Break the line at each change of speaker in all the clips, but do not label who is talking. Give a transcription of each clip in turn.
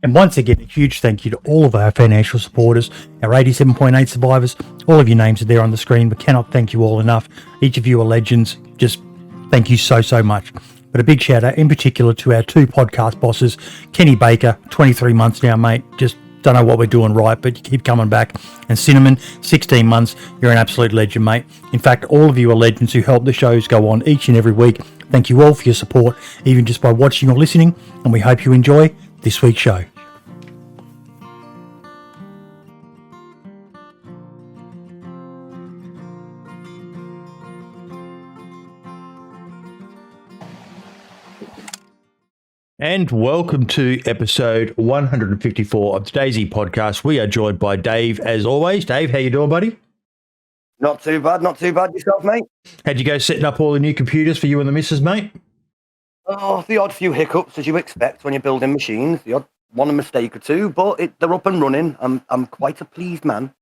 And once again, a huge thank you to all of our financial supporters, our 87.8 survivors. All of your names are there on the screen. We cannot thank you all enough. Each of you are legends. Just thank you so much. But a big shout out in particular to our two podcast bosses, Kenny Baker, 23 months now, mate. Just don't know what we're doing right, but you keep coming back. And Cinnamon, 16 months. You're an absolute legend, mate. In fact, all of you are legends who help the shows go on each and every week. Thank you all for your support, even just by watching or listening. And we hope you enjoy this week's show. And welcome to episode 154 of the DayZ podcast. We are joined by Dave, as always. Dave, how you doing, buddy?
Not too bad yourself, mate.
How'd you go setting up all the new computers for you and the missus, mate?
Oh, the odd few hiccups, as you expect when you're building machines. The odd one a mistake or two, but they're up and running. I'm quite a pleased man.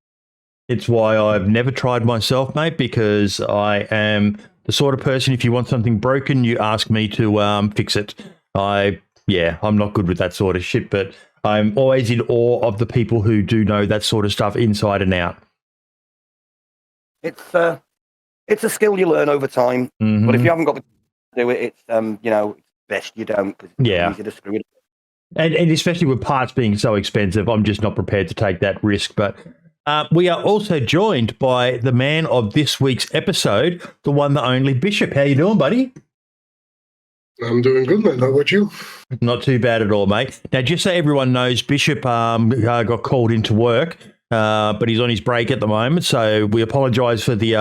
It's why I've never tried myself, mate, because I am the sort of person, if you want something broken, you ask me to fix it. I'm not good with that sort of shit, but I'm always in awe of the people who do know that sort of stuff inside and out.
It's a skill you learn over time, but if you haven't got the to do it, it's best you don't, because it's easy to screw it.
And especially with parts being so expensive, I'm just not prepared to take that risk. But we are also joined by the man of this week's episode, the one, the only Bishop. How you doing, buddy?
I'm doing good, man. How about you?
Not too bad at all, mate. Now, just so everyone knows, Bishop got called into work, but he's on his break at the moment, so we apologise for the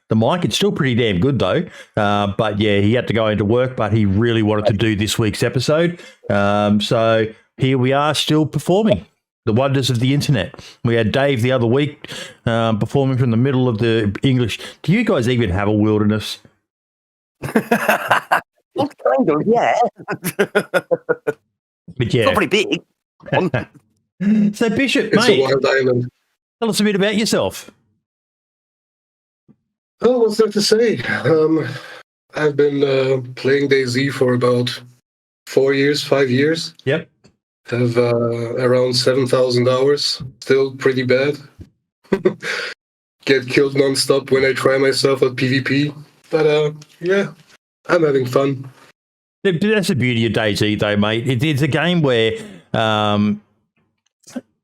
mic. It's still pretty damn good, though. But, yeah, he had to go into work, but he really wanted to do this week's episode. So here we are still performing the wonders of the internet. We had Dave the other week performing from the middle of the English. Do you guys even have a wilderness?
Well, kind of, yeah.
But yeah.
It's not pretty big.
So, Bishop,
It's
mate,
a wild island.
tell us a bit about yourself.
Oh, what's there to say? I've been playing DayZ for about 5 years.
Yep.
Have around 7,000 hours. Still pretty bad. Get killed non-stop when I try myself at PvP. But yeah, I'm having fun.
That's the beauty of DayZ, though, mate. It's a game where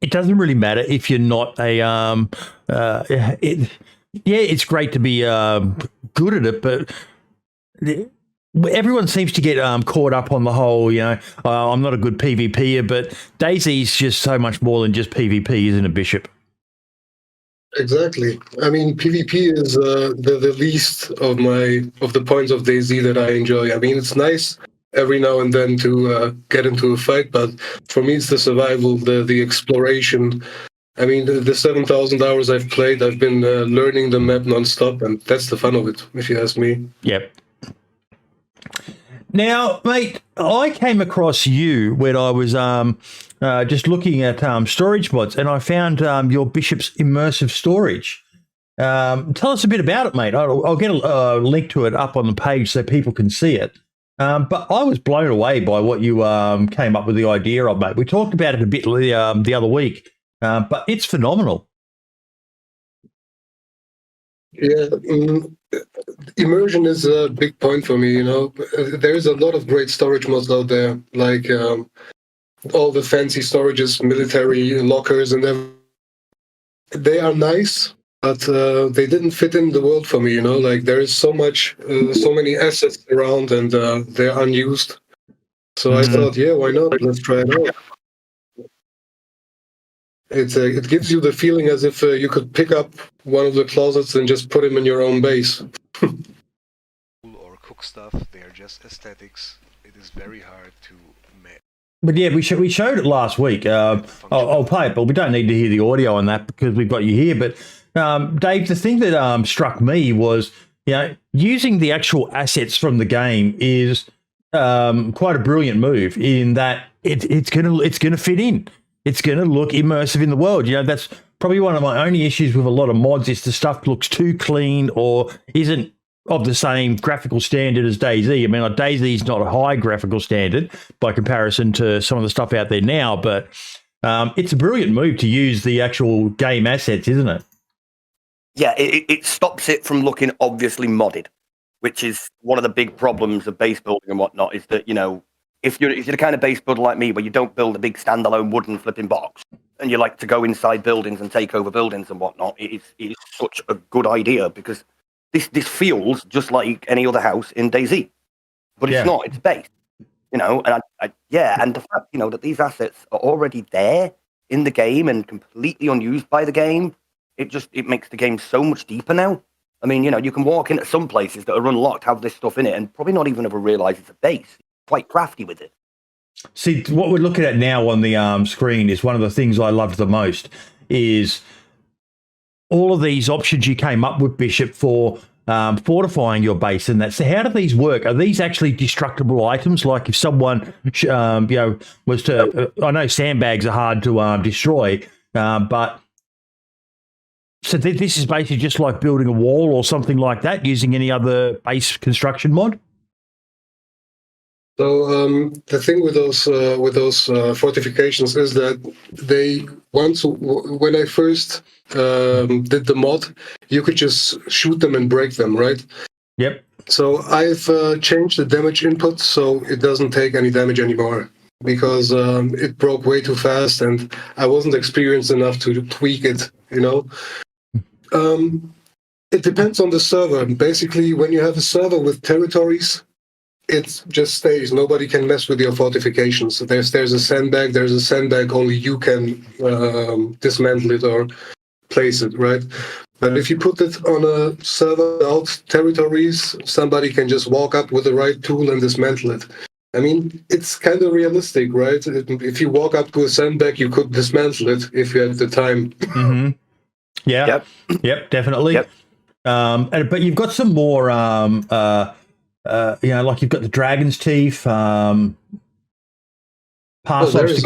it doesn't really matter if you're not a it's great to be good at it, but everyone seems to get caught up on the whole, I'm not a good PvPer, but DayZ is just so much more than just PvP, isn't it, Bishop?
Exactly. I mean, PvP is the least of the points of DayZ that I enjoy. I mean, it's nice every now and then to get into a fight, but for me, it's the survival, the exploration. I mean, the 7,000 hours I've played, I've been learning the map nonstop, and that's the fun of it, if you ask me.
Yep. Now, mate, I came across you when I was just looking at storage mods, and I found your Bishop's Immersive Storage. Tell us a bit about it, mate. I'll get a link to it up on the page so people can see it. But I was blown away by what you came up with the idea of, mate. We talked about it a bit the other week, but it's phenomenal.
Yeah, immersion is a big point for me, There is a lot of great storage mods out there, like all the fancy storages, military lockers, and everything. They are nice, but they didn't fit in the world for me, Like, there is so many assets around, and they're unused. So I thought, yeah, why not? Let's try it out. It gives you the feeling as if you could pick up one of the closets and just put him in your own base.
Or cook stuff, they are just aesthetics. It is very hard to make.
But yeah, we showed it last week. I'll play it, but we don't need to hear the audio on that because we've got you here. But Dave, the thing that struck me was, using the actual assets from the game is quite a brilliant move in that it's gonna fit in. It's going to look immersive in the world. That's probably one of my only issues with a lot of mods is the stuff looks too clean or isn't
of the same graphical standard as DayZ. I mean, like DayZ is not a high graphical standard by comparison to some of the stuff out there now, but it's a brilliant move to use the actual game assets, isn't it?
Yeah, it stops it from looking obviously modded, which is one of the big problems of base building and whatnot, is that, you know, if you're the kind of base builder like me where you don't build a big standalone wooden flipping box and you like to go inside buildings and take over buildings and whatnot, it is such a good idea, because this feels just like any other house in DayZ, but it's not. It's base, you know. And and the fact, you know, that these assets are already there in the game and completely unused by the game, it makes the game so much deeper now. I mean, you know, you can walk into some places that are unlocked, have this stuff in it, and probably not even ever realize it's a base. Quite crafty with it.
See, what we're looking at now on the screen is one of the things I loved the most, is all of these options you came up with, Bishop, for fortifying your base and that. So how do these work? Are these actually destructible items? Like if someone, you know, was to, I know sandbags are hard to destroy, but so this is basically just like building a wall or something like that using any other base construction mod?
So the thing with those fortifications is that they when I first did the mod, you could just shoot them and break them, right?
Yep.
So I've changed the damage input so it doesn't take any damage anymore, because it broke way too fast and I wasn't experienced enough to tweak it, you know. It depends on the server. Basically, when you have a server with territories, it just stays. Nobody can mess with your fortifications. There's a sandbag. There's a sandbag. Only you can dismantle it or place it, right? But if you put it on a server without territories, somebody can just walk up with the right tool and dismantle it. I mean, it's kind of realistic, right? If you walk up to a sandbag, you could dismantle it if you had the time.
Mm-hmm. Yeah. Yep. Definitely.
Yep.
But you've got some more. You know, like you've got the dragon's teeth, pass
there's
obstacles.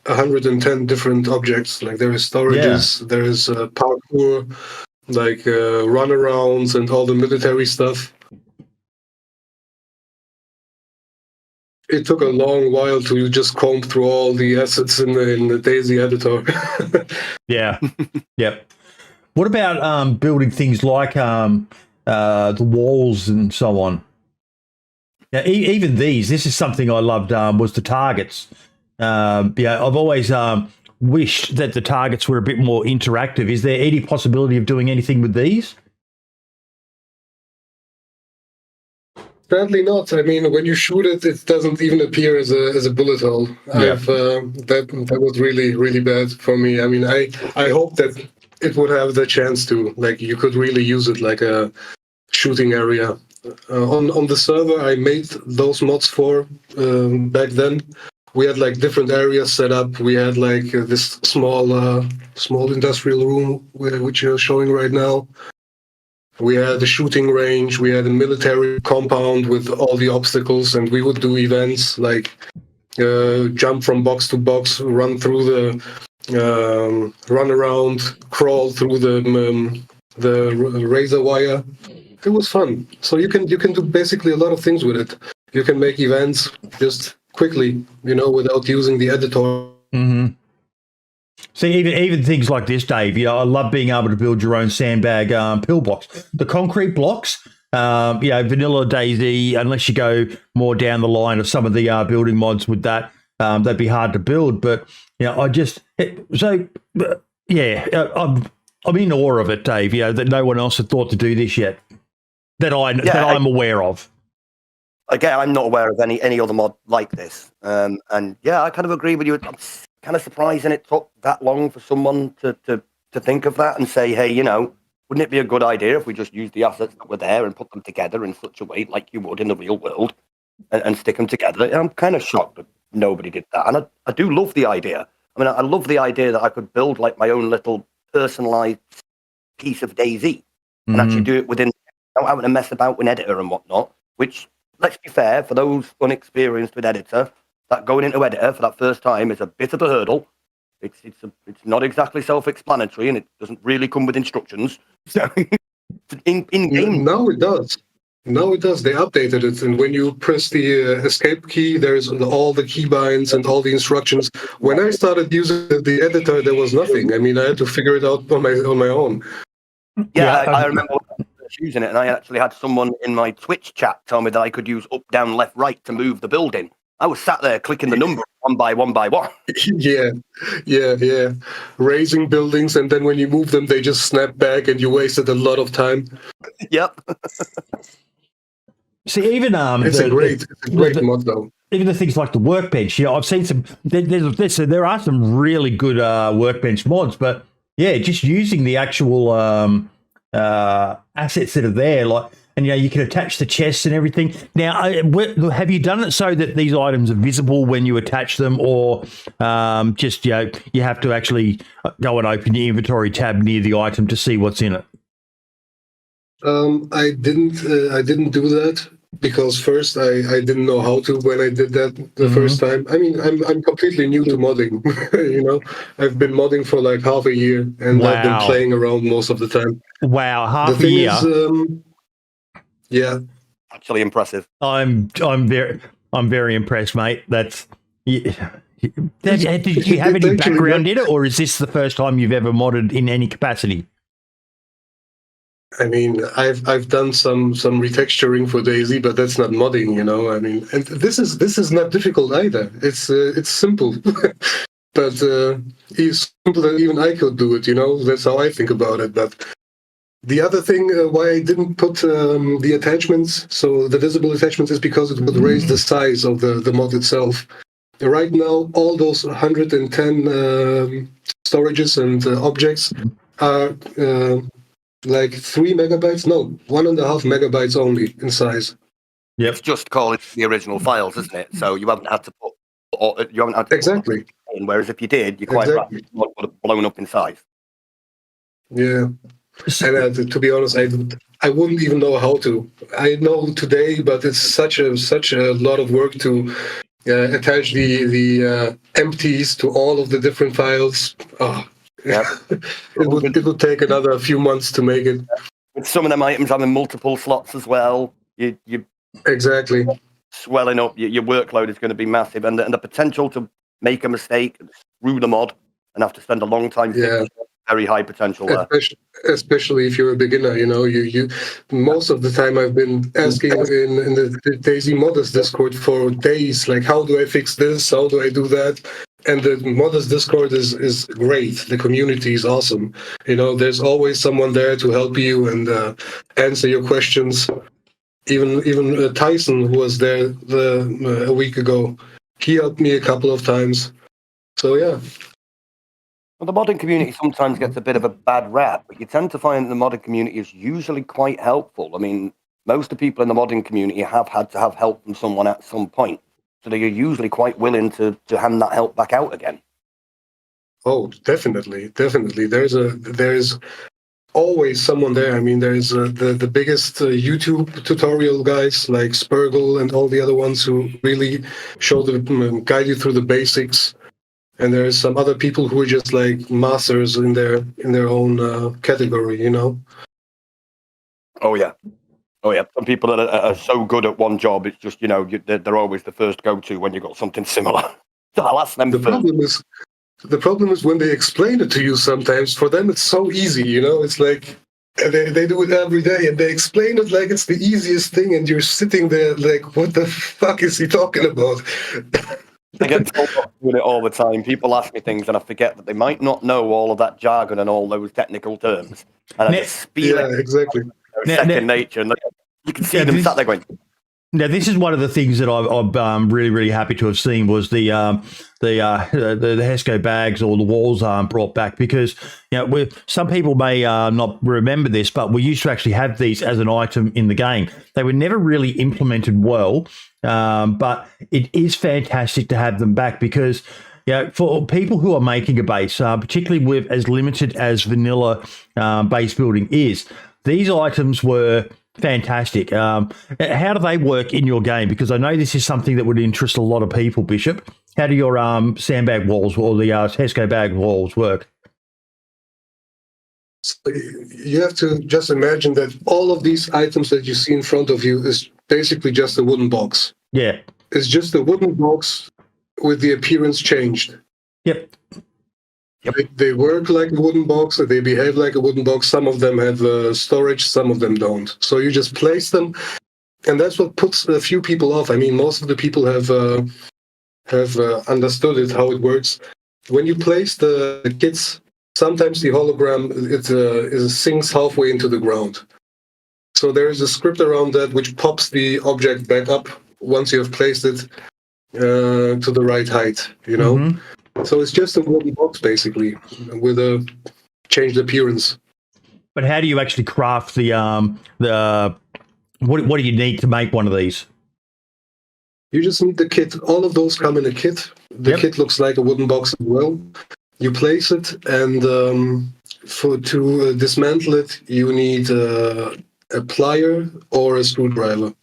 110 different objects. Like there is storages, there is parkour, like runarounds and all the military stuff. It took a long while to just comb through all the assets in the DayZ editor.
Yeah. Yep. What about building things like the walls and so on? Now, even this is something I loved, was the targets. Yeah, I've always wished that the targets were a bit more interactive. Is there any possibility of doing anything with these?
Sadly not. I mean, when you shoot it, it doesn't even appear as a bullet hole.
Yeah.
That was really bad for me. I mean, I hope that it would have the chance to, like, you could really use it like a shooting area. On the server I made those mods for back then, we had like different areas set up. We had like this small industrial room which you're showing right now. We had a shooting range, we had a military compound with all the obstacles, and we would do events like jump from box to box, run through the run around, crawl through the razor wire. It was fun. So you can do basically a lot of things with it. You can make events just quickly, you know, without using the editor.
Mm-hmm. See, even things like this, Dave, you know, I love being able to build your own sandbag pillbox. The concrete blocks, you know, vanilla DayZ, unless you go more down the line of some of the building mods with that, they'd be hard to build. But, you know, I'm in awe of it, Dave, you know, that no one else had thought to do this yet, that I'm aware of.
Again, I'm not aware of any other mod like this. And yeah, I kind of agree with you. I'm kind of surprising it took that long for someone to think of that and say, hey, you know, wouldn't it be a good idea if we just used the assets that were there and put them together in such a way like you would in the real world and stick them together? And I'm kind of shocked that nobody did that. And I do love the idea. I mean, I love the idea that I could build like my own little personalized piece of DayZ and actually do it within, without having to mess about with editor and whatnot, which, let's be fair, for those unexperienced with editor, that going into editor for that first time is a bit of a hurdle. It's not exactly self-explanatory, and it doesn't really come with instructions. So in game.
Now it does. Now it does. They updated it, and when you press the escape key, there's all the keybinds and all the instructions. When I started using the editor, there was nothing. I mean, I had to figure it out on my own.
Yeah, I remember using it, and I actually had someone in my Twitch chat tell me that I could use up, down, left, right to move the building. I was sat there clicking the number one by one by one.
Yeah. Raising buildings, and then when you move them, they just snap back, and you wasted a lot of time.
Yep.
See, even
It's a great mod, though.
even the things like the workbench. I've seen some. There are some really good workbench mods, but yeah, just using the actual assets that are there, like, and you can attach the chests and everything. Now, have you done it so that these items are visible when you attach them, or just you have to actually go and open your inventory tab near the item to see what's in it?
I didn't do that because first I didn't know how to when I did that the first time. I mean, I'm completely new to modding. I've been modding for like half a year, and I've been playing around most of the time.
Wow, half a year.
Yeah,
Actually impressive.
I'm very impressed, mate. That's. Yeah. Did you have any background in it, or is this the first time you've ever modded in any capacity?
I mean, I've done some retexturing for DayZ, but that's not modding, I mean, and this is not difficult either. It's simple, but it's simple that even I could do it. That's how I think about it. But the other thing why I didn't put the attachments, so the visible attachments, is because it would raise the size of the mod itself. Right now, all those 110 storages and objects are like 3 megabytes. No, 1.5 megabytes only in size.
Yep.
It's just call it the original files, isn't it? So you haven't had to put.
Exactly.
In, whereas if you did, you're quite right. It would have blown up in size.
Yeah. And to be honest, I wouldn't even know how to. I know today, but it's such a lot of work to attach the empties to all of the different files. Oh, yeah. it would take another few months to make it.
With some of them items having multiple slots as well, you
exactly
swelling up. Your workload is going to be massive, and the potential to make a mistake, screw the mod, and have to spend a long time.
Yeah.
Very high potential there.
Especially if you're a beginner, you most of the time I've been asking in the DayZ Modders Discord for days, like, how do I fix this? How do I do that? And the Modders Discord is great. The community is awesome. There's always someone there to help you and answer your questions. Even Tyson, who was there a week ago, he helped me a couple of times. So yeah.
Well, the modding community sometimes gets a bit of a bad rap, but you tend to find that the modding community is usually quite helpful. I mean, most of the people in the modding community have had to have help from someone at some point, so they're usually quite willing to hand that help back out again.
Oh, definitely. There's always someone there. I mean, there's the biggest YouTube tutorial guys like Spurgle and all the other ones who really guide you through the basics. And there's some other people who are just like masters in their own category,
Oh yeah. Some people that are so good at one job, it's just they're always the first go-to when you've got something similar. So I'll ask them.
The problem is when they explain it to you. Sometimes for them it's so easy, It's like they do it every day, and they explain it like it's the easiest thing, and you're sitting there like, what the fuck is he talking about?
I get told off doing it all the time. People ask me things and I forget that they might not know all of that jargon and all those technical terms. And I just feel it.
Exactly.
Second nature. And you can see them sat there going.
Now, this is one of the things that I'm really, really happy to have seen was the Hesco bags or the walls brought back, because some people may not remember this, but we used to actually have these as an item in the game. They were never really implemented well, but it is fantastic to have them back, because for people who are making a base, particularly with as limited as vanilla base building is, these items were fantastic. How do they work in your game? Because I know this is something that would interest a lot of people, Bishop. How do your sandbag walls or the Hesco bag walls work?
So you have to just imagine that all of these items that you see in front of you is basically just a wooden box.
Yeah.
It's just a wooden box with the appearance changed.
Yep.
They work like a wooden box, they behave like a wooden box. Some of them have storage, some of them don't. So you just place them, and that's what puts a few people off. I mean, most of the people have understood it, how it works. When you place the kits, sometimes the hologram it sinks halfway into the ground. So there is a script around that which pops the object back up once you have placed it to the right height, you know?
Mhm.
So it's just a wooden box, basically, with a changed appearance.
But how do you actually craft the what do you need to make one of these?
You just need the kit. All of those come in a kit. The
Yep.
kit looks like a wooden box as well. You place it, and to dismantle it, you need a plier or a screwdriver.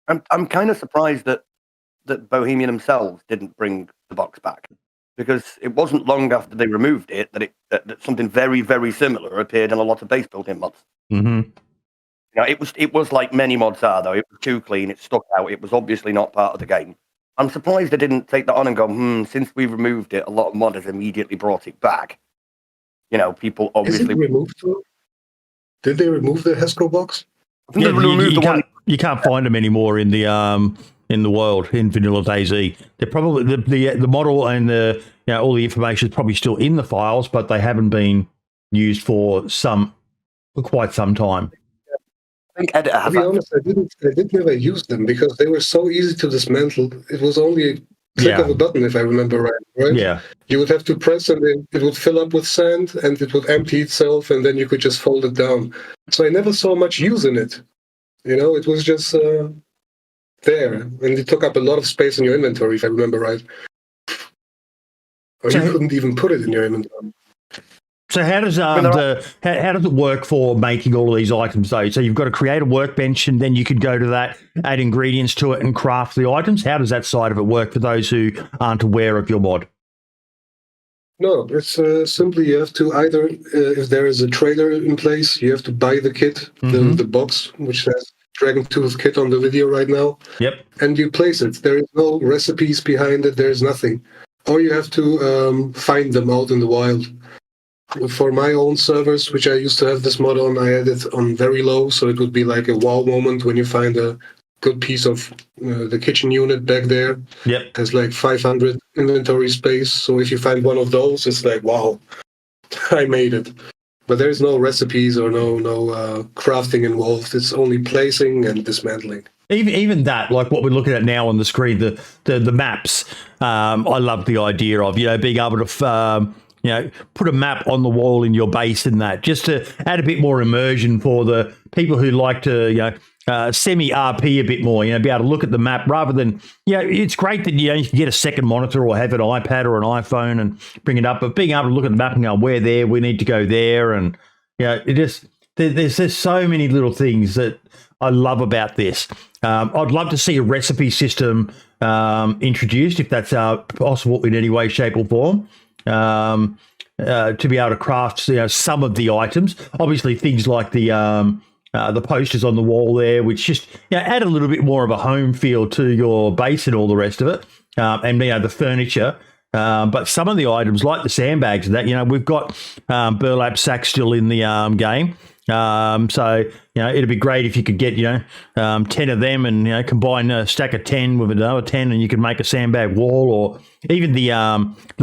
I'm kind of surprised that Bohemian themselves didn't bring the box back, because it wasn't long after they removed it that something very, very similar appeared in a lot of base building mods.
Mm-hmm.
You know, it was like many mods are, though. It was too clean. It stuck out. It was obviously not part of the game. I'm surprised they didn't take that on and go, since we removed it, a lot of modders immediately brought it back. You know, people
Is
obviously...
it removed? Did they remove the Hasbro box?
I think they removed the one...
You can't find them anymore in the world in Vanilla DayZ. They're probably the model and all the information is probably still in the files, but they haven't been used for quite some time.
I think Editor
To
has
be
that.
honest, I did never use them because they were so easy to dismantle. It was only a click of a button, if I remember right?
Yeah.
You would have to press and it would fill up with sand and it would empty itself and then you could just fold it down. So I never saw much use in it. You know, it was just there. And it took up a lot of space in your inventory, if I remember right. Or you couldn't even put it in your inventory.
So how does how does it work for making all of these items though? So you've got to create a workbench and then you could go to that, add ingredients to it and craft the items. How does that side of it work for those who aren't aware of your mod?
No, it's simply you have to either, if there is a trader in place, you have to buy the kit, the box, which says Dragon Tooth kit on the video right now.
Yep.
And you place it. There is no recipes behind it. There is nothing. Or you have to find them out in the wild. For my own servers, which I used to have this mod on, I had it on very low, so it would be like a wow moment when you find a good piece of the kitchen unit back there.
Yep.
Has like 500 inventory space, so if you find one of those, it's like, wow, I made it. But there's no recipes or no crafting involved. It's only placing and dismantling.
Even that, like what we're looking at now on the screen, the maps. I love the idea of being able to put a map on the wall in your base and that, just to add a bit more immersion for the people who like to semi-RP a bit more, be able to look at the map rather than, it's great that, you can get a second monitor or have an iPad or an iPhone and bring it up, but being able to look at the map and go, we're there, we need to go there. And, there's so many little things that I love about this. I'd love to see a recipe system introduced, if that's possible in any way, shape or form. To be able to craft some of the items, obviously things like the posters on the wall there, which just add a little bit more of a home feel to your base and all the rest of it, and the furniture. But some of the items like the sandbags and that, we've got burlap sacks still in the game. So it'd be great if you could get 10 of them and combine a stack of 10 with another 10 and you can make a sandbag wall, or even the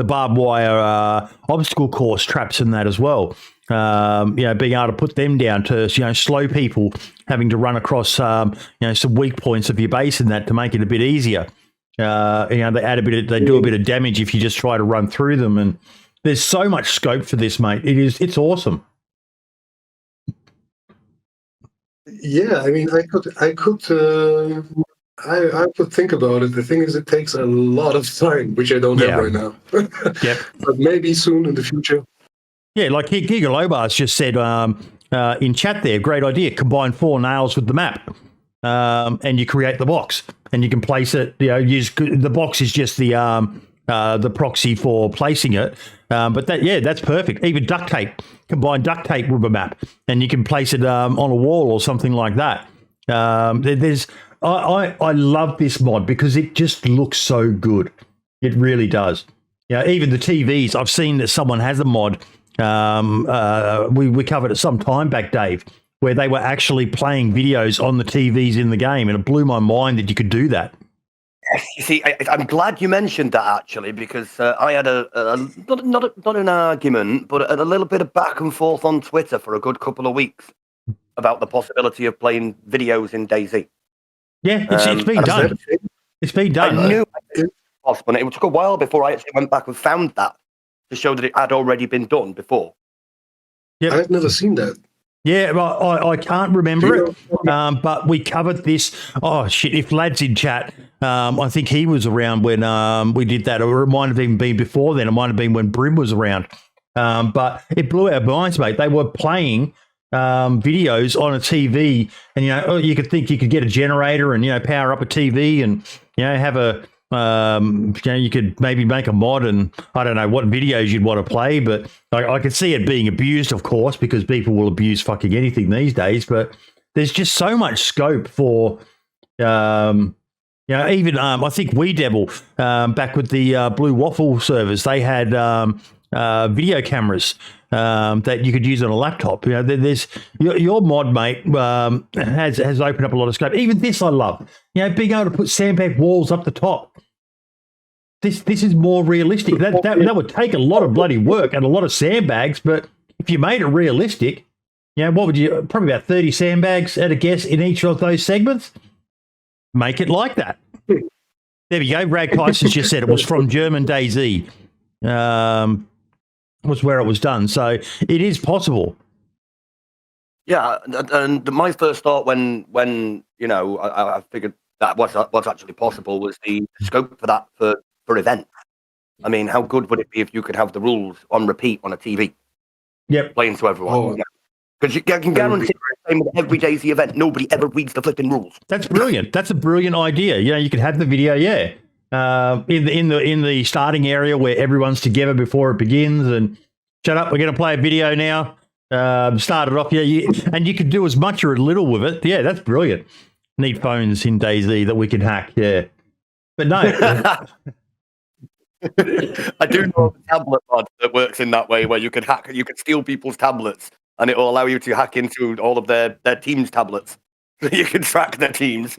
barbed wire obstacle course traps in that as well. Being able to put them down to slow people having to run across some weak points of your base in that to make it a bit easier. They do a bit of damage if you just try to run through them, and there's so much scope for this, mate. It's awesome.
Yeah, I mean, I could think about it. The thing is, it takes a lot of time, which I don't have right now.
Yep.
But maybe soon in the future.
Yeah, like Giga Lobas just said in chat there, great idea. Combine 4 nails with the map, and you create the box, and you can place it. Use the box is just the the proxy for placing it. But that's perfect. Even duct tape, combine duct tape with a map, and you can place it on a wall or something like that. I love this mod because it just looks so good. It really does. Even the TVs, I've seen that someone has a mod. We covered it some time back, Dave, where they were actually playing videos on the TVs in the game, and it blew my mind that you could do that.
You see, I'm glad you mentioned that actually, because I had not an argument, but a little bit of back and forth on Twitter for a good couple of weeks about the possibility of playing videos in DayZ.
Yeah, it's been done. It's been done.
I knew it was possible, and it took a while before I actually went back and found that to show that it had already been done before.
Yeah,
I've never seen that.
Yeah, well, I can't remember it, but we covered this. Oh, shit, if Lad's in chat, I think he was around when we did that, or it might have even been before then. It might have been when Brim was around. But it blew our minds, mate. They were playing videos on a TV, and, you could think you could get a generator and, power up a TV and, have a... you could maybe make a mod, and I don't know what videos you'd want to play, but I could see it being abused, of course, because people will abuse fucking anything these days. But there's just so much scope for, even I think We Devil back with the Blue Waffle servers, they had video cameras that you could use on a laptop. There's your mod, mate, has opened up a lot of scope. Even this I love. Being able to put sandbag walls up the top. This is more realistic. That would take a lot of bloody work and a lot of sandbags, but if you made it realistic, what would you, probably about 30 sandbags at a guess in each of those segments? Make it like that. There we go. Rag Tyson's just said it was from German DayZ. Was where it was done. So it is possible.
Yeah, and my first thought when I figured that what's actually possible was the scope for that for events. I mean, how good would it be if you could have the rules on repeat on a TV?
Yep.
Playing to everyone. Because you can guarantee with every DayZ event, nobody ever reads the flipping rules.
That's brilliant. That's a brilliant idea. You could have the video, in the starting area where everyone's together before it begins, and shut up, we're going to play a video now. Start it off, and you could do as much or a little with it. Yeah, that's brilliant. Need phones in DayZ that we can hack. Yeah, but no.
I do know a tablet mod that works in that way, where you can hack, you can steal people's tablets, and it will allow you to hack into all of their team's tablets, so you can track their teams.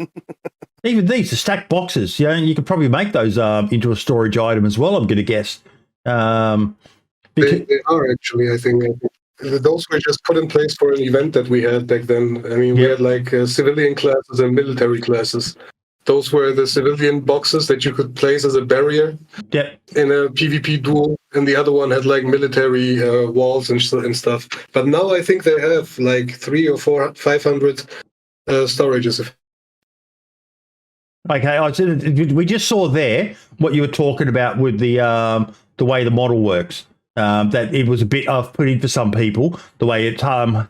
Even these, the stacked boxes, you could probably make those into a storage item as well, I'm going to guess.
They are actually, I think. Those were just put in place for an event that we had back then. I mean, we had like civilian classes and military classes. Those were the civilian boxes that you could place as a barrier in a PvP duel, and the other one had like military walls and stuff. But now I think they have like 300 or 500 storages.
Okay, we just saw there what you were talking about with the way the model works. That it was a bit off-putting for some people, the way it,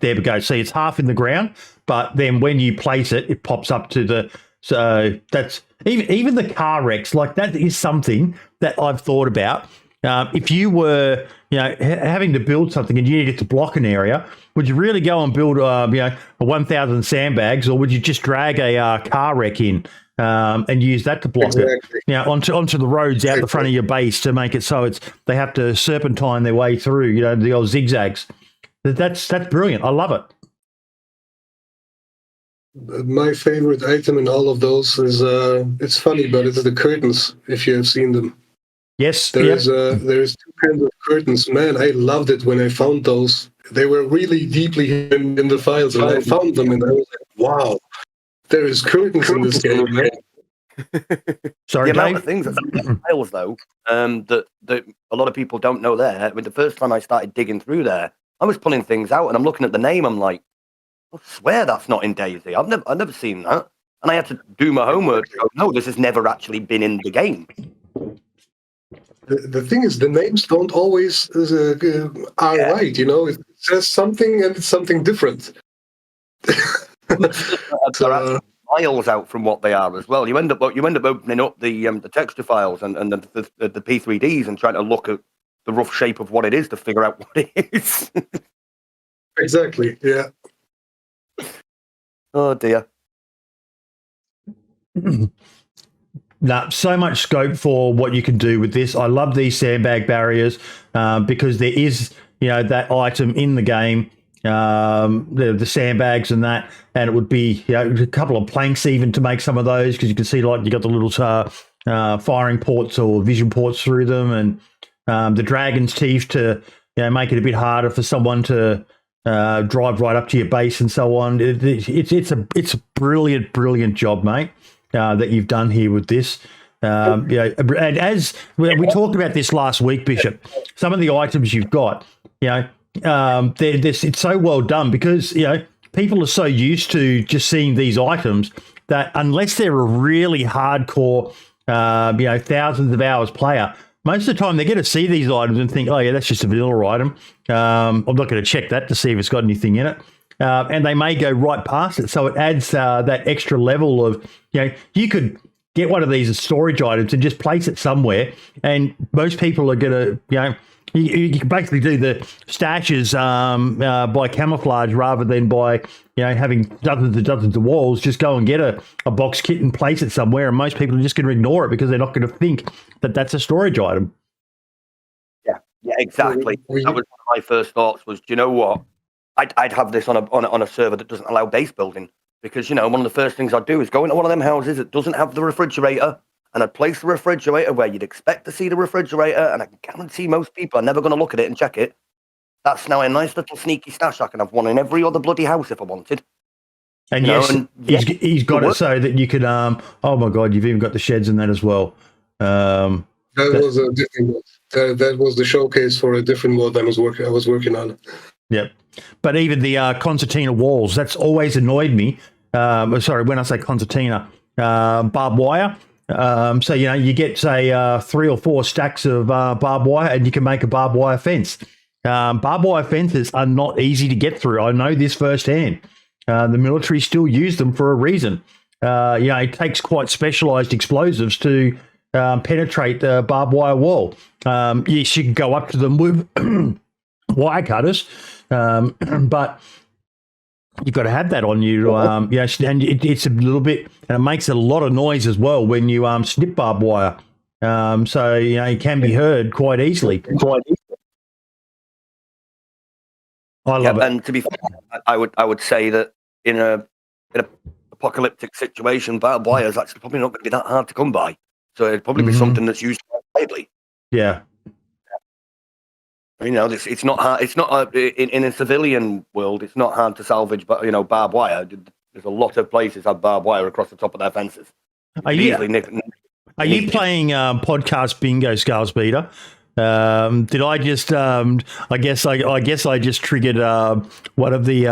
there we go. See, it's half in the ground, but then when you place it, it pops up to the, so that's, even the car wrecks, like that is something that I've thought about. If you were, having to build something and you needed to block an area, would you really go and build, a 1,000 sandbags, or would you just drag a car wreck in and use that to block it? Onto the roads out the front of your base to make it so they have to serpentine their way through, the old zigzags. That's brilliant. I love it.
My favorite item in all of those is it's funny, but it's the curtains. If you have seen them,
yes,
there's two kinds of curtains. Man, I loved it when I found those. They were really deeply hidden in the files, and I found them, and I was like, "Wow, there is curtains in this game." Man.
Sorry,
the amount
Dave?
of things that's in the files, though, that a lot of people don't know there. I mean, the first time I started digging through there, I was pulling things out, and I'm looking at the name. I'm like, I swear that's not in DayZ. I've never seen that, and I had to do my homework. To go, no, this has never actually been in the game.
The thing is, the names don't always are right. It says something and it's something different.
miles out from what they are as well. You end up opening up the texture files and the P3Ds and trying to look at the rough shape of what it is to figure out what it is.
Exactly. Yeah.
Oh dear.
No, so much scope for what you can do with this. I love these sandbag barriers because there is, that item in the game, the sandbags and that, and it would be a couple of planks even to make some of those, because you can see like you got the little firing ports or vision ports through them, and the dragon's teeth to make it a bit harder for someone to drive right up to your base and so on. It's a brilliant job, mate. That you've done here with this. And as we talked about this last week, Bishop, some of the items you've got, it's so well done because, people are so used to just seeing these items that unless they're a really hardcore, thousands of hours player, most of the time they're going to see these items and think, oh, yeah, that's just a vanilla item. I'm not going to check that to see if it's got anything in it. And they may go right past it. So it adds that extra level of, you could get one of these as storage items and just place it somewhere. And most people are going to, you can basically do the stashes by camouflage rather than by, having dozens and dozens of walls. Just go and get a box kit and place it somewhere. And most people are just going to ignore it because they're not going to think that that's a storage item.
Yeah, exactly. That was one of my first thoughts was, do you know what? I'd have this on a server that doesn't allow base building, because one of the first things I'd do is go into one of them houses that doesn't have the refrigerator, and I'd place the refrigerator where you'd expect to see the refrigerator, and I can guarantee most people are never going to look at it and check it. That's now a nice little sneaky stash. I can have one in every other bloody house if I wanted.
And he's got it so that you can. Oh my God, you've even got the sheds in that as well.
That was a different mod. That was the showcase for a different mod I was working on.
Yep. But even the concertina walls, that's always annoyed me. Sorry, when I say concertina, barbed wire. So, you get, say, 3 or 4 stacks of barbed wire and you can make a barbed wire fence. Barbed wire fences are not easy to get through. I know this firsthand. The military still use them for a reason. It takes quite specialized explosives to penetrate the barbed wire wall. Yes, you can go up to them with wire cutters. But you've got to have that on you. And it's a little bit, and it makes a lot of noise as well when you snip barbed wire. So it can be heard quite easily. I love it.
And to be fair, I would say that in a apocalyptic situation, barbed wire is actually probably not going to be that hard to come by. So it'd probably be something that's used widely.
Yeah.
It's not hard. It's not in a civilian world. It's not hard to salvage, but barbed wire. There's a lot of places have barbed wire across the top of their fences.
Are you playing podcast bingo, Scarspeeder? Did I just? I guess I just triggered one of the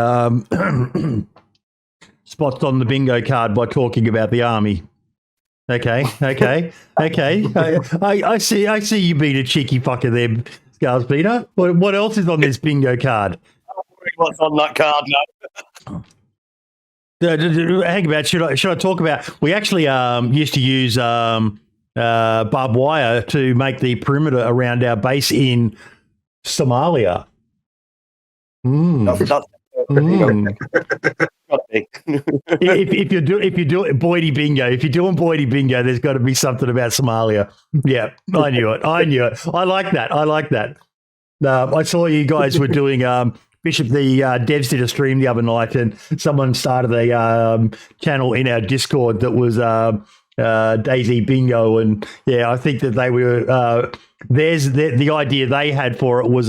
spots on the bingo card by talking about the army. Okay. I see you being a cheeky fucker there, Scarspeeder. What else is on this bingo card?
What's on that card now?
Hang about. Should I talk about? We actually used to use barbed wire to make the perimeter around our base in Somalia. If you do Boydie bingo, if you're doing Boydie bingo, there's got to be something about Somalia. Yeah, I knew it. I like that. I saw you guys were doing Bishop. The devs did a stream the other night, and someone started a channel in our Discord that was Daisy Bingo, and yeah, I think that they were. There's the idea they had for it was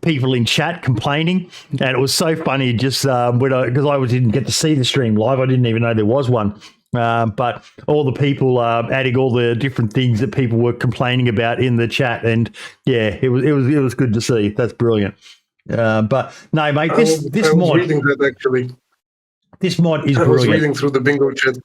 people in chat complaining, and it was so funny just because I didn't get to see the stream live. I didn't even know there was one. But all the people adding all the different things that people were complaining about in the chat, and yeah, it was good to see. That's brilliant. But no, mate, this mod.
Reading that actually.
This mod is
brilliant. I was reading through the bingo chat.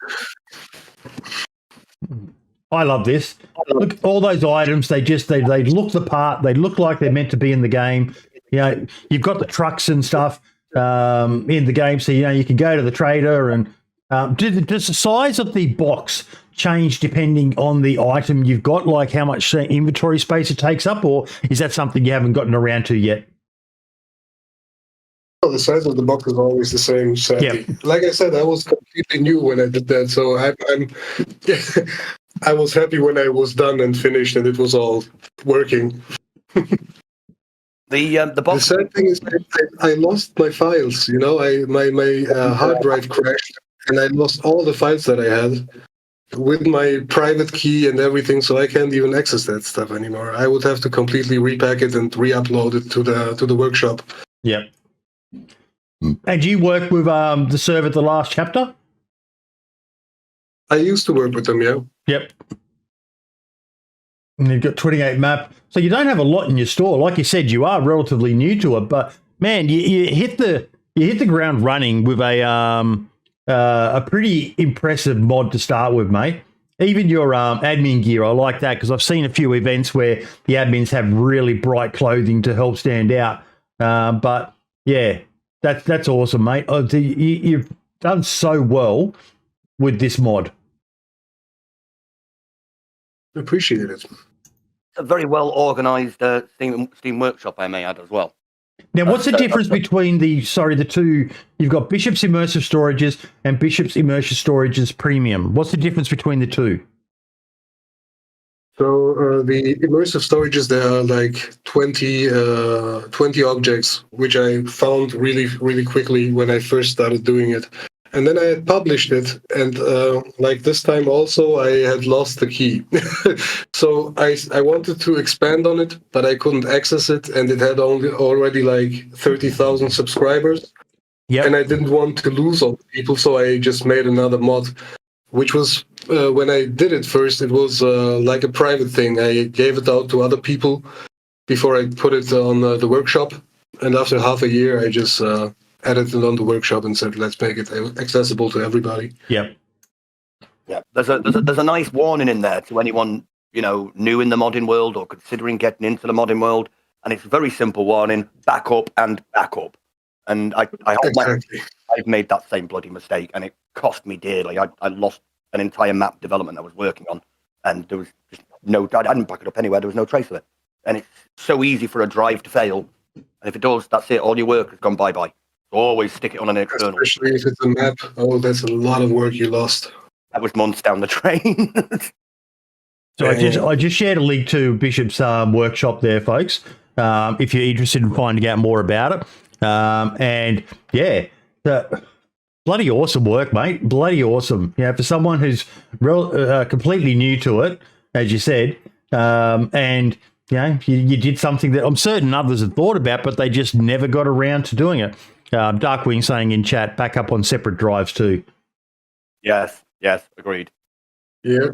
I love this. Look, all those items, they look the part. They look like they're meant to be in the game. You've got the trucks and stuff in the game, so you can go to the trader and Does the size of the box change depending on the item you've got, like how much inventory space it takes up, or is that something you haven't gotten around to yet?
Well, the size of the box is always the same, sadly.
Yep.
Like I said, I was completely new when I did that, so I'm I was happy when I was done and finished and it was all working.
The
The
box.
sad thing is I lost my files. You know, my hard drive crashed and I lost all the files that I had with my private key and everything, so I can't even access that stuff anymore. I would have to completely repack it and re-upload it to the workshop.
Yep. And you work with the server The Last Chapter?
I used to work with them, yeah.
Yep. And you've got 28 map. So you don't have a lot in your store. Like you said, you are relatively new to it, but man, you hit the ground running with a pretty impressive mod to start with, mate. Even your admin gear, I like that because I've seen a few events where the admins have really bright clothing to help stand out. But yeah, that's awesome, mate. You've done so well with this mod.
Appreciate it.
A very well organized Steam Workshop, I may add as well.
Now, what's the difference between the two? You've got Bishop's Immersive Storages and Bishop's Immersive Storages Premium. What's the difference between the two?
So the immersive storages, there are like 20 objects, which I found really, really quickly when I first started doing it. And then I had published it, and like this time also, I had lost the key. So I wanted to expand on it, but I couldn't access it, and it had already like 30,000 subscribers.
Yeah.
And I didn't want to lose all the people, so I just made another mod, which was, when I did it first, it was like a private thing. I gave it out to other people before I put it on the workshop. And after half a year, I just added it on the workshop and said, let's make it accessible to everybody.
Yep.
Yeah, there's a nice warning in there to anyone, you know, new in the modding world or considering getting into the modding world, and it's a very simple warning: back up and back up. And I hope
Exactly.
I've made that same bloody mistake, and it cost me dearly. I lost an entire map development I was working on, and there was just I didn't back it up anywhere. There was no trace of it, and it's so easy for a drive to fail. And if it does, that's it. All your work has gone bye-bye. Always stick it on an external.
Especially if it's a map. Oh, that's a lot of work you lost.
That was months down the train.
So I just shared a link to Bishop's workshop there, folks. If you're interested in finding out more about it, and yeah, bloody awesome work, mate. Bloody awesome. You know, for someone who's completely new to it, as you said, and you know, you did something that I'm certain others had thought about, but they just never got around to doing it. Darkwing saying in chat, back up on separate drives too.
Yes, agreed.
Yeah.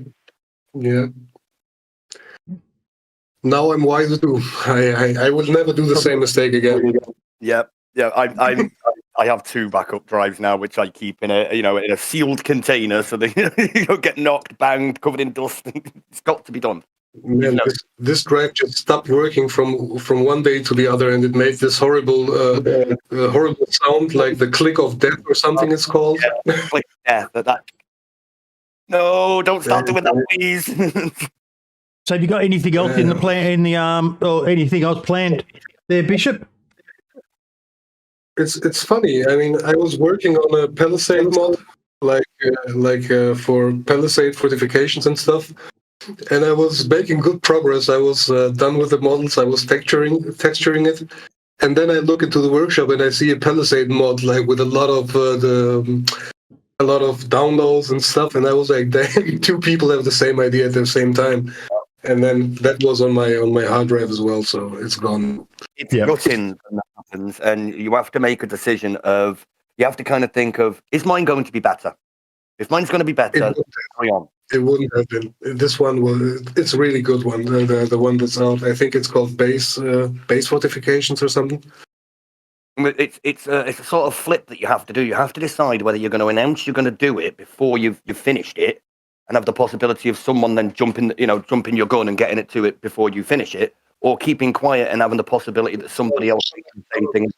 Now I'm wiser too. I will never do the same mistake again.
Yeah. I have 2 backup drives now, which I keep in a sealed container, so they don't get knocked, banged, covered in dust. It's got to be done.
Man, this drive just stopped working from one day to the other, and it made this horrible sound, like the click of death or something it's called.
Yeah, click of death. No, don't start doing that, please.
So have you got anything else in the plan, or anything else planned there, Bishop?
It's funny. I mean, I was working on a Palisade mod, like for Palisade fortifications and stuff, and I was making good progress. I was done with the models. I was texturing it, and then I look into the workshop and I see a Palisade mod, like with a lot of downloads and stuff, and I was like, damn, 2 people have the same idea at the same time. And then that was on my hard drive as well, so it's gone.
It's gutting when that happens, and you have to make a decision of, you have to kind of think of, is mine going to be better? If mine's going to be better, carry on.
It wouldn't have been. This one it's a really good one. The one that's out, I think it's called base fortifications or something.
It's a sort of flip that you have to do. You have to decide whether you're going to announce you're going to do it before you've finished it, and have the possibility of someone then jumping your gun and getting it to it before you finish it, or keeping quiet and having the possibility that somebody else can do the same thing.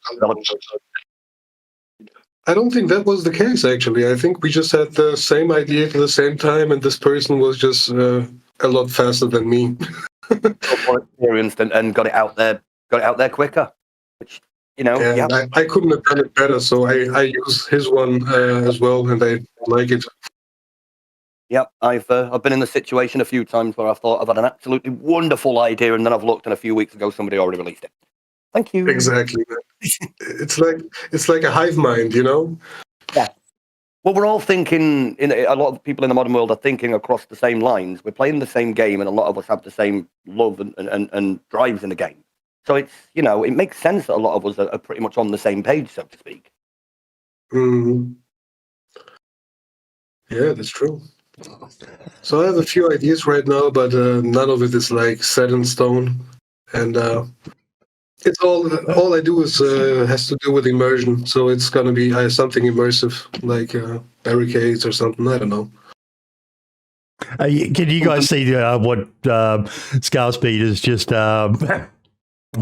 I don't think that was the case, actually. I think we just had the same idea at the same time, and this person was just a lot faster than me.
More experienced and got it out there quicker. Which,
And I couldn't have done it better, so I use his one as well, and I like it.
Yep, I've been in the situation a few times where I've thought I've had an absolutely wonderful idea, and then I've looked, and a few weeks ago somebody already released it. Thank you.
Exactly. It's like a hive mind,
Yeah. Well, we're all thinking. A lot of people in the modern world are thinking across the same lines. We're playing the same game, and a lot of us have the same love and drives in the game. So it's it makes sense that a lot of us are pretty much on the same page, so to speak.
Mm. Yeah, that's true. So I have a few ideas right now, but none of it is like set in stone, and it's all I do is has to do with immersion. So it's gonna be something immersive, like barricades or something. I don't know.
Can you guys see what Scalspeed has just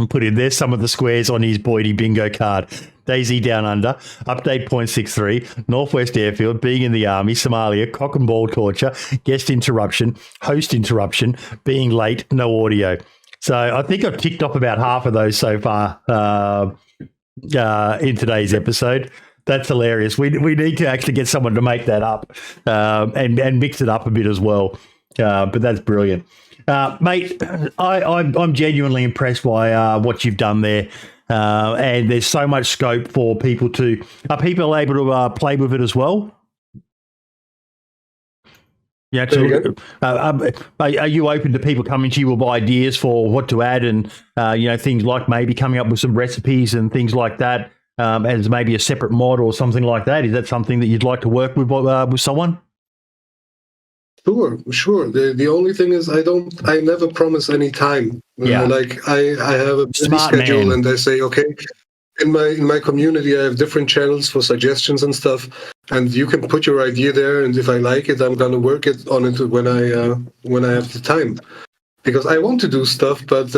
put in there? Some of the squares on his Boydie bingo card. Daisy Down Under, update 0.63, Northwest Airfield, being in the army, Somalia, cock and ball torture, guest interruption, host interruption, being late, no audio. So I think I've ticked off about half of those so far in today's episode. That's hilarious. We need to actually get someone to make that up and mix it up a bit as well. But that's brilliant. Mate, I'm genuinely impressed by what you've done there. And there's so much scope for people to... Are people able to play with it as well? Yeah, are you open to people coming to you with ideas for what to add and, things like maybe coming up with some recipes and things like that as maybe a separate mod or something like that? Is that something that you'd like to work with someone?
Sure. The only thing is I never promise any time.
Yeah.
I have a busy
Smart
schedule,
man.
and I say, okay, in my community I have different channels for suggestions and stuff, and you can put your idea there, and if I like it, I'm gonna work on it when I have the time, because I want to do stuff, but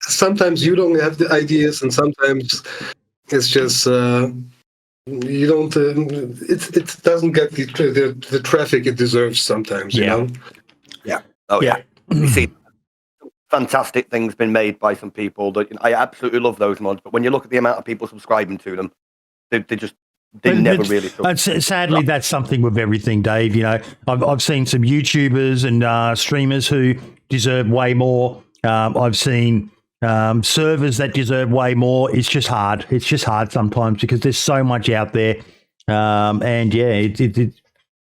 sometimes you don't have the ideas, and sometimes it's just. You don't. It doesn't get the traffic it deserves sometimes.
Yeah.
You know.
Yeah. Oh yeah. You see, fantastic things been made by some people. That I absolutely love those mods. But when you look at the amount of people subscribing to them, they never really.
Sadly, that's something with everything, Dave. I've seen some YouTubers and streamers who deserve way more. I've seen. Servers that deserve way more. It's just hard. It's just hard sometimes because there's so much out there. And yeah, it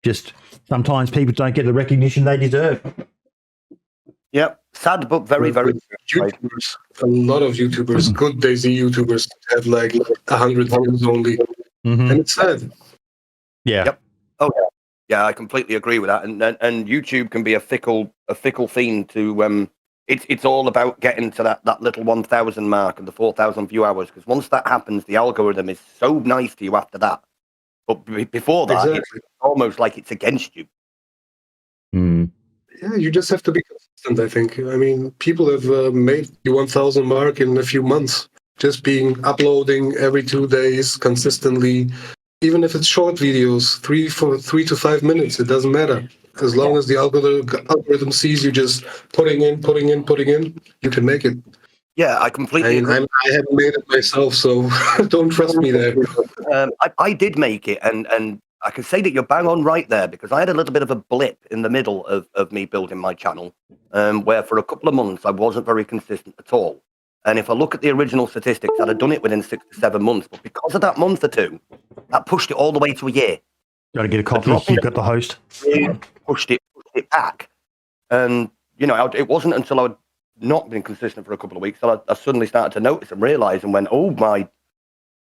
just sometimes people don't get the recognition they deserve.
Yep. Sad, but very, very
YouTubers. A lot of YouTubers, good Daisy YouTubers, have like 100 views only, and it's sad.
Yeah.
Yep. Oh yeah. Yeah, I completely agree with that. And YouTube can be a fickle thing to It's all about getting to that little 1,000 mark and the 4,000 view hours, because once that happens, the algorithm is so nice to you after that. But before that,
Exactly.
It's almost like it's against you.
Yeah, you just have to be consistent, I think. I mean, people have made the 1,000 mark in a few months, just uploading every 2 days consistently, even if it's short videos, 3 to 5 minutes, it doesn't matter. As long as the algorithm sees you just putting in, you can make it.
Yeah, I completely agree.
I haven't made it myself, so don't trust me there.
I did make it, and I can say that you're bang on right there, because I had a little bit of a blip in the middle of me building my channel, where for a couple of months I wasn't very consistent at all. And if I look at the original statistics, I'd have done it within 6 to 7 months, but because of that month or two, that pushed it all the way to a year.
Got to get a copy. You've got the host.
Pushed it back, and it wasn't until I'd not been consistent for a couple of weeks that I suddenly started to notice and realize and went, oh my,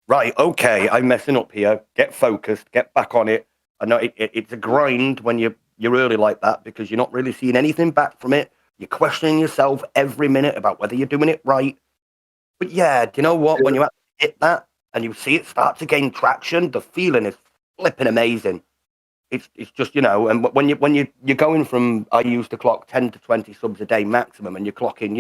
right, okay, I'm messing up here. Get focused, get back on it. I know it's a grind when you're early like that, because you're not really seeing anything back from it. You're questioning yourself every minute about whether you're doing it right. But yeah, do you know what? When you actually hit that and you see it start to gain traction, the feeling is flipping amazing. It's just, and when you're going from, I used to clock 10 to 20 subs a day maximum, and you're clocking,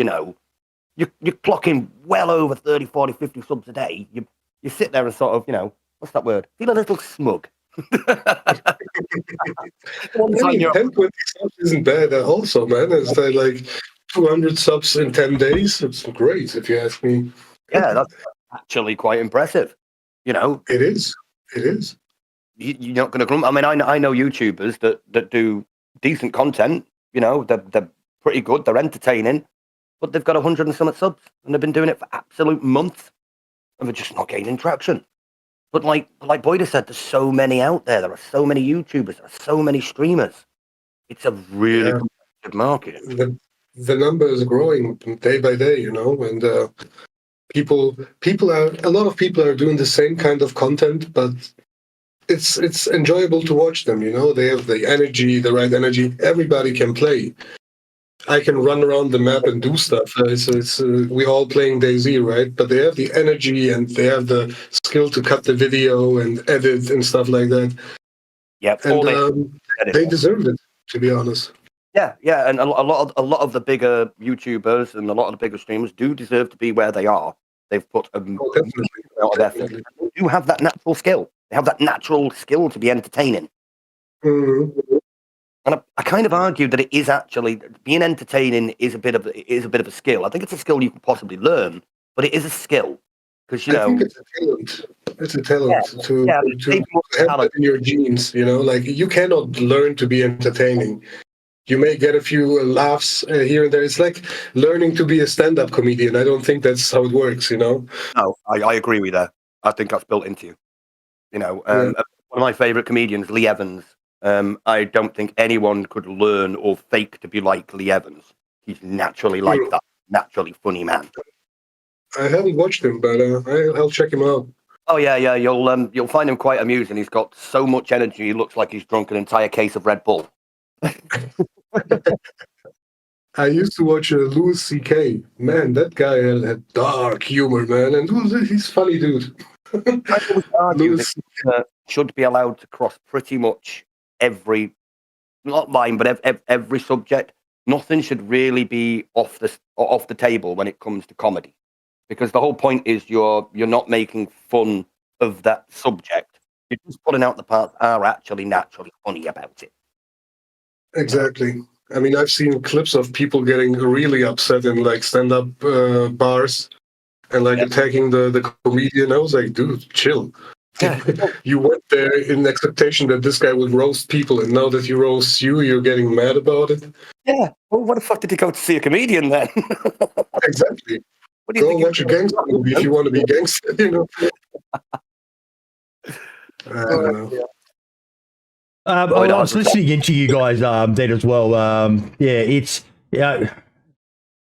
you're clocking well over 30, 40, 50 subs a day. You sit there and sort of, what's that word? Feel a little smug. One
I
time
mean,
you're-
1020 subs isn't bad also, man. It's like 200 subs in 10 days. It's great, if you ask me.
yeah, that's actually quite impressive. You know,
It is. It is.
you're not going to grumble. I mean, I know YouTubers that do decent content. You know, they're pretty good. They're entertaining, but they've got 100 and some subs, and they've been doing it for absolute months, and they're just not gaining traction. But like Boyda said, there's so many out there. There are so many YouTubers. There are so many streamers. It's a really
Yeah.
competitive market.
The number is growing day by day, you know, and a lot of people are doing the same kind of content, but it's enjoyable to watch them, you know. They have the energy, the right energy. Everybody can play. I can run around the map and do stuff. We all playing DayZ, right? But they have the energy and they have the skill to cut the video and edit and stuff like that.
Yeah,
And they deserve it, to be honest.
yeah, and a lot of the bigger YouTubers and a lot of the bigger streamers do deserve to be where they are. They've put a
Oh, definitely.
lot of effort.
Definitely.
They do have that natural skill. They have that natural skill to be entertaining.
Mhm.
And I kind of argue that it is actually being entertaining is a bit of a skill. I think it's a skill you can possibly learn, but it is a skill because you
I think
know
it's a talent. It's a talent to
take more
have
talent.
that in your genes, you know, like you cannot learn to be entertaining. You may get a few laughs here and there. It's like learning to be a stand-up comedian. I don't think that's how it works, you know.
No, I agree with that. I think that's built into you. You know, one of my favorite comedians, Lee Evans. I don't think anyone could learn or fake to be like Lee Evans. He's naturally like that, naturally funny man.
I haven't watched him, but I'll check him out.
Oh yeah, you'll find him quite amusing. He's got so much energy. He looks like he's drunk an entire case of Red Bull.
I used to watch Louis C.K. Man, that guy had dark humor, man, and he's funny dude.
I always argue
Louis-
that should be allowed to cross pretty much every, not line, but every subject. Nothing should really be off the table when it comes to comedy, because the whole point is you're not making fun of that subject. You're just putting out the parts that are actually naturally funny about it.
Exactly. I mean, I've seen clips of people getting really upset in like stand-up bars and like attacking the comedian. I was like, dude, chill.
Yeah.
You went there in expectation that this guy would roast people, and now that he roasts you, you're getting mad about it.
Yeah. Well, what the fuck did he go to see a comedian then?
Exactly.
What do you
Go
think?
watch a gangster movie if you want to be gangster, you know. I don't know.
I was listening into you guys then as well. It's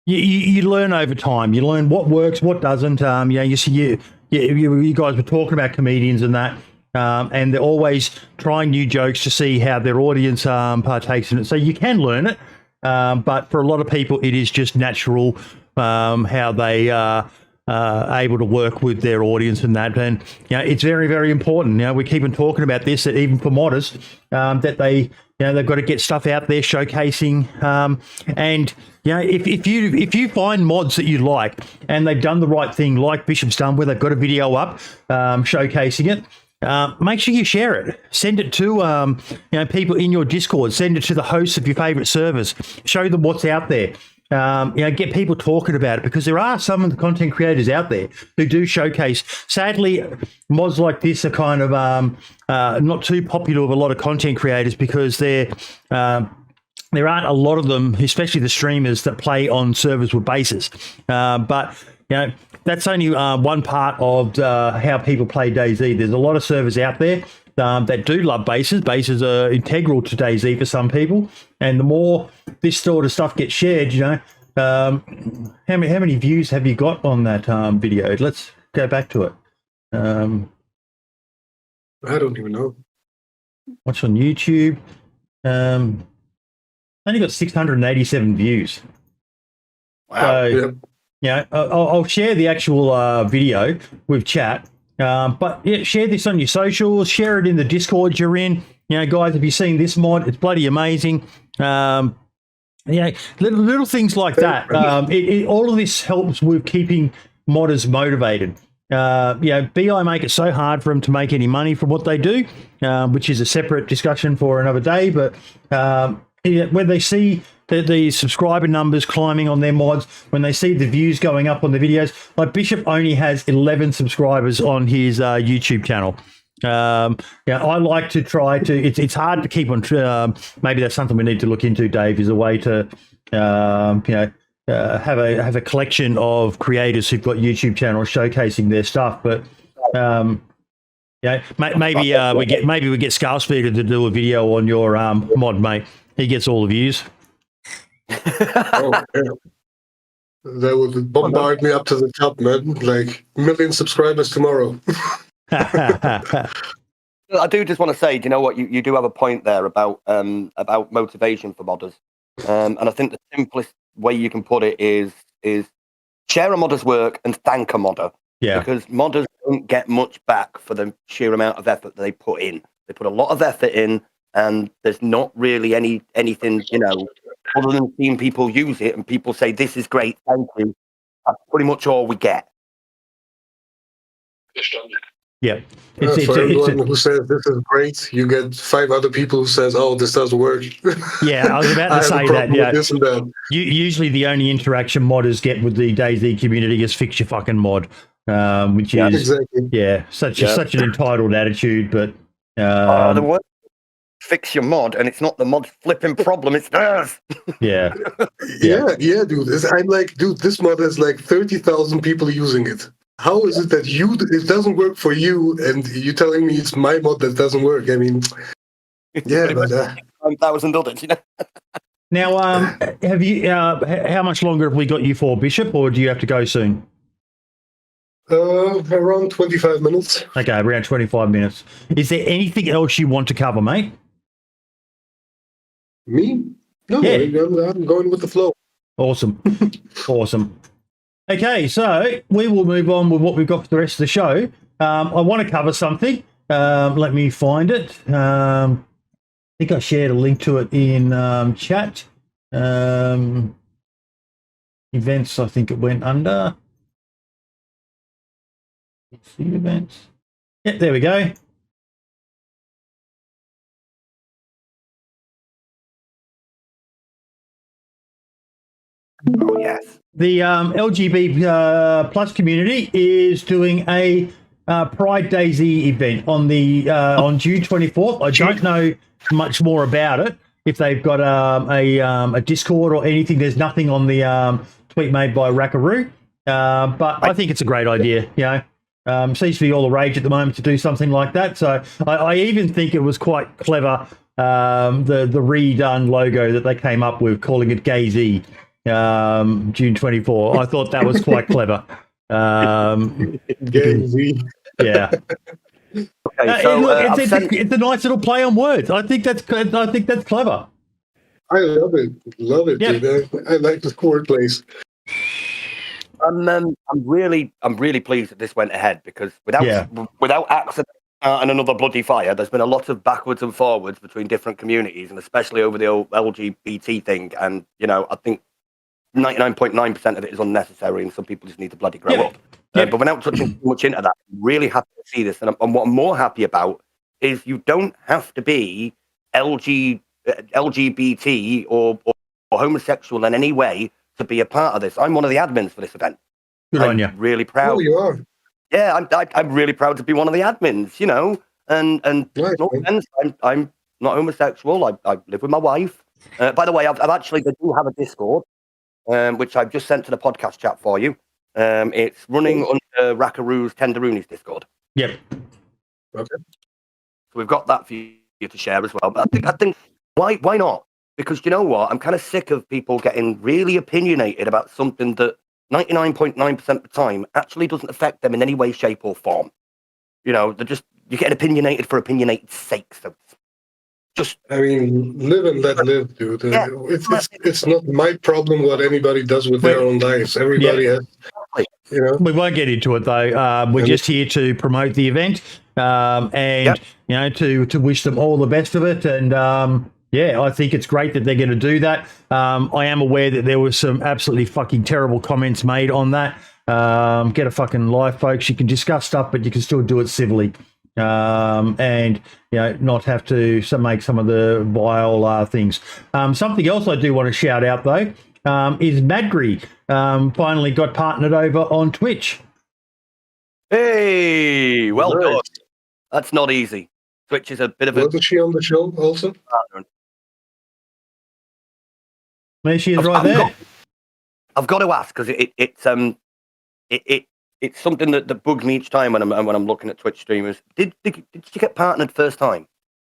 you learn over time. You learn what works, what doesn't. You see, you guys were talking about comedians and that, and they're always trying new jokes to see how their audience partakes in it. So you can learn it, but for a lot of people, it is just natural how they are able to work with their audience and that. And it's very, very important. We keep on talking about this, that even for modders, that they they've got to get stuff out there showcasing. And if you find mods that you like and they've done the right thing, like Bishop's done, where they've got a video up showcasing it, make sure you share it. Send it to people in your Discord. Send it to the hosts of your favorite servers. Show them what's out there. Get people talking about it, because there are some of the content creators out there who do showcase. Sadly, mods like this are kind of not too popular with a lot of content creators, because there aren't a lot of them, especially the streamers that play on servers with bases. But that's only one part of how people play DayZ. There's a lot of servers out there that do love bases. Bases are integral to DayZ for some people, and the more this sort of stuff gets shared, how many views have you got on that video? Let's go back to it.
I don't even know.
What's on YouTube? Only got 687 views.
Wow.
Yeah.
I'll share the actual video with chat. But share this on your socials, share it in the Discord you're in. Guys, have you seen this mod? It's bloody amazing. Little things like that. All of this helps with keeping modders motivated.
BI make it so hard for them to make any money from what they do, which is a separate discussion for another day. But when they see the subscriber numbers climbing on their mods, when they see the views going up on the videos, like Bishop only has 11 subscribers on his YouTube channel. I like to try to. It's hard to keep on. Maybe that's something we need to look into, Dave. Is a way to have a collection of creators who've got YouTube channels showcasing their stuff. But maybe we get Scarspeeder to do a video on your mod, mate. He gets all the views.
Oh, yeah. That would bombard me up to the top, man. Like 1 million subscribers tomorrow.
I do just want to say, do you know what? You do have a point there about motivation for modders. And I think the simplest way you can put it is share a modder's work and thank a modder.
Yeah.
Because modders don't get much back for the sheer amount of effort that they put in. They put a lot of effort in, and there's not really anything, other than seeing people use it and people say, this is great, thank you. That's pretty much all we get.
Yeah.
For everyone who says this is great, you get 5 other people who says, "Oh, this doesn't work."
Yeah, I was about to say that. Yeah,
this and that.
Usually the only interaction modders get with the DayZ community is fix your fucking mod, which is such an entitled attitude. But
the word fix your mod, and it's not the mod's flipping problem; it's theirs.
Yeah,
yeah, dude. I'm like, dude, this mod has like 30,000 people using it. How is it that it doesn't work for you, and you're telling me it's my mod that doesn't work? I mean, yeah, but
1,000 others,
Now, have you? How much longer have we got you for, Bishop, or do you have to go soon?
Around 25 minutes.
Okay, around 25 minutes. Is there anything else you want to cover, mate?
Me? No,
Yeah.
I'm going with the flow.
Awesome. Awesome. Okay, so we will move on with what we've got for the rest of the show. I want to cover something. Let me find it. I think I shared a link to it in chat. Events, I think it went under. Let's see events. Yep, there we go.
Oh yes.
The LGB plus community is doing a Pride DayZ event on June 24th. I don't know much more about it. If they've got a Discord or anything, there's nothing on the tweet made by Rackaroo. But I think it's a great idea. Seems to be all the rage at the moment to do something like that. So I even think it was quite clever, the redone logo that they came up with, calling it GayZ. June 24. I thought that was quite clever.
Yeah.
Okay, so
look, it's a nice little play on words. I think that's clever.
I love it,
Yeah.
dude. I like the core place.
I'm really pleased that this went ahead, because without accident and another bloody fire, there's been a lot of backwards and forwards between different communities, and especially over the old LGBT thing. And I think 99.9% of it is unnecessary, and some people just need to bloody grow up. But without touching too much into that, I'm really happy to see this. And what I'm more happy about is you don't have to be LGBT or homosexual in any way to be a part of this. I'm one of the admins for this event.
Good on you.
I'm really proud.
Oh, you are.
Yeah, I'm really proud to be one of the admins. And
Nice,
no
man.
offense, I'm not homosexual. I live with my wife. By the way, they do have a Discord, which I've just sent to the podcast chat for you. It's running under Rackaroo's Tenderoonies Discord.
Yep.
Okay.
So we've got that for you to share as well. But I think why not? Because you know what? I'm kind of sick of people getting really opinionated about something that 99.9% of the time actually doesn't affect them in any way, shape, or form. They're just, you get opinionated for opinionated's sake. So just,
I mean, live and let live, dude.
Yeah.
It's not my problem what anybody does with their own lives. Everybody has,
We won't get into it though. We're just here to promote the event, and to wish them all the best of it. And I think it's great that they're going to do that. I am aware that there was some absolutely fucking terrible comments made on that.
Get a fucking life, folks. You can discuss stuff, but you can still do it civilly. And not have to make some of the vile things. Something else I do want to shout out though is Madgri finally got partnered over on Twitch.
Hey, well
Nice.
done. That's not easy. Twitch is a bit of a
Wasn't she on the show also?
partner.
There she is,
I've-
right
I've
there.
got- I've got to ask because it's something that bugs me each time when I'm looking at Twitch streamers. Did you get partnered first time?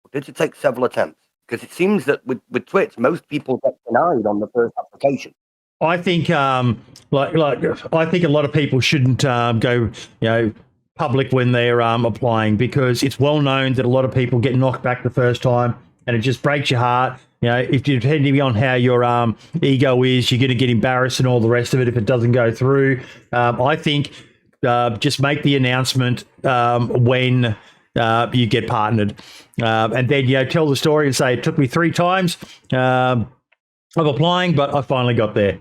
Or did you take several attempts? Because it seems that with Twitch, most people get denied on the first application.
I think, I think a lot of people shouldn't go, public when they're applying, because it's well known that a lot of people get knocked back the first time, and it just breaks your heart. If you're depending on how your ego is, you're going to get embarrassed and all the rest of it if it doesn't go through. I think just make the announcement when you get partnered, and then tell the story and say it took me 3 times of applying, but I finally got there.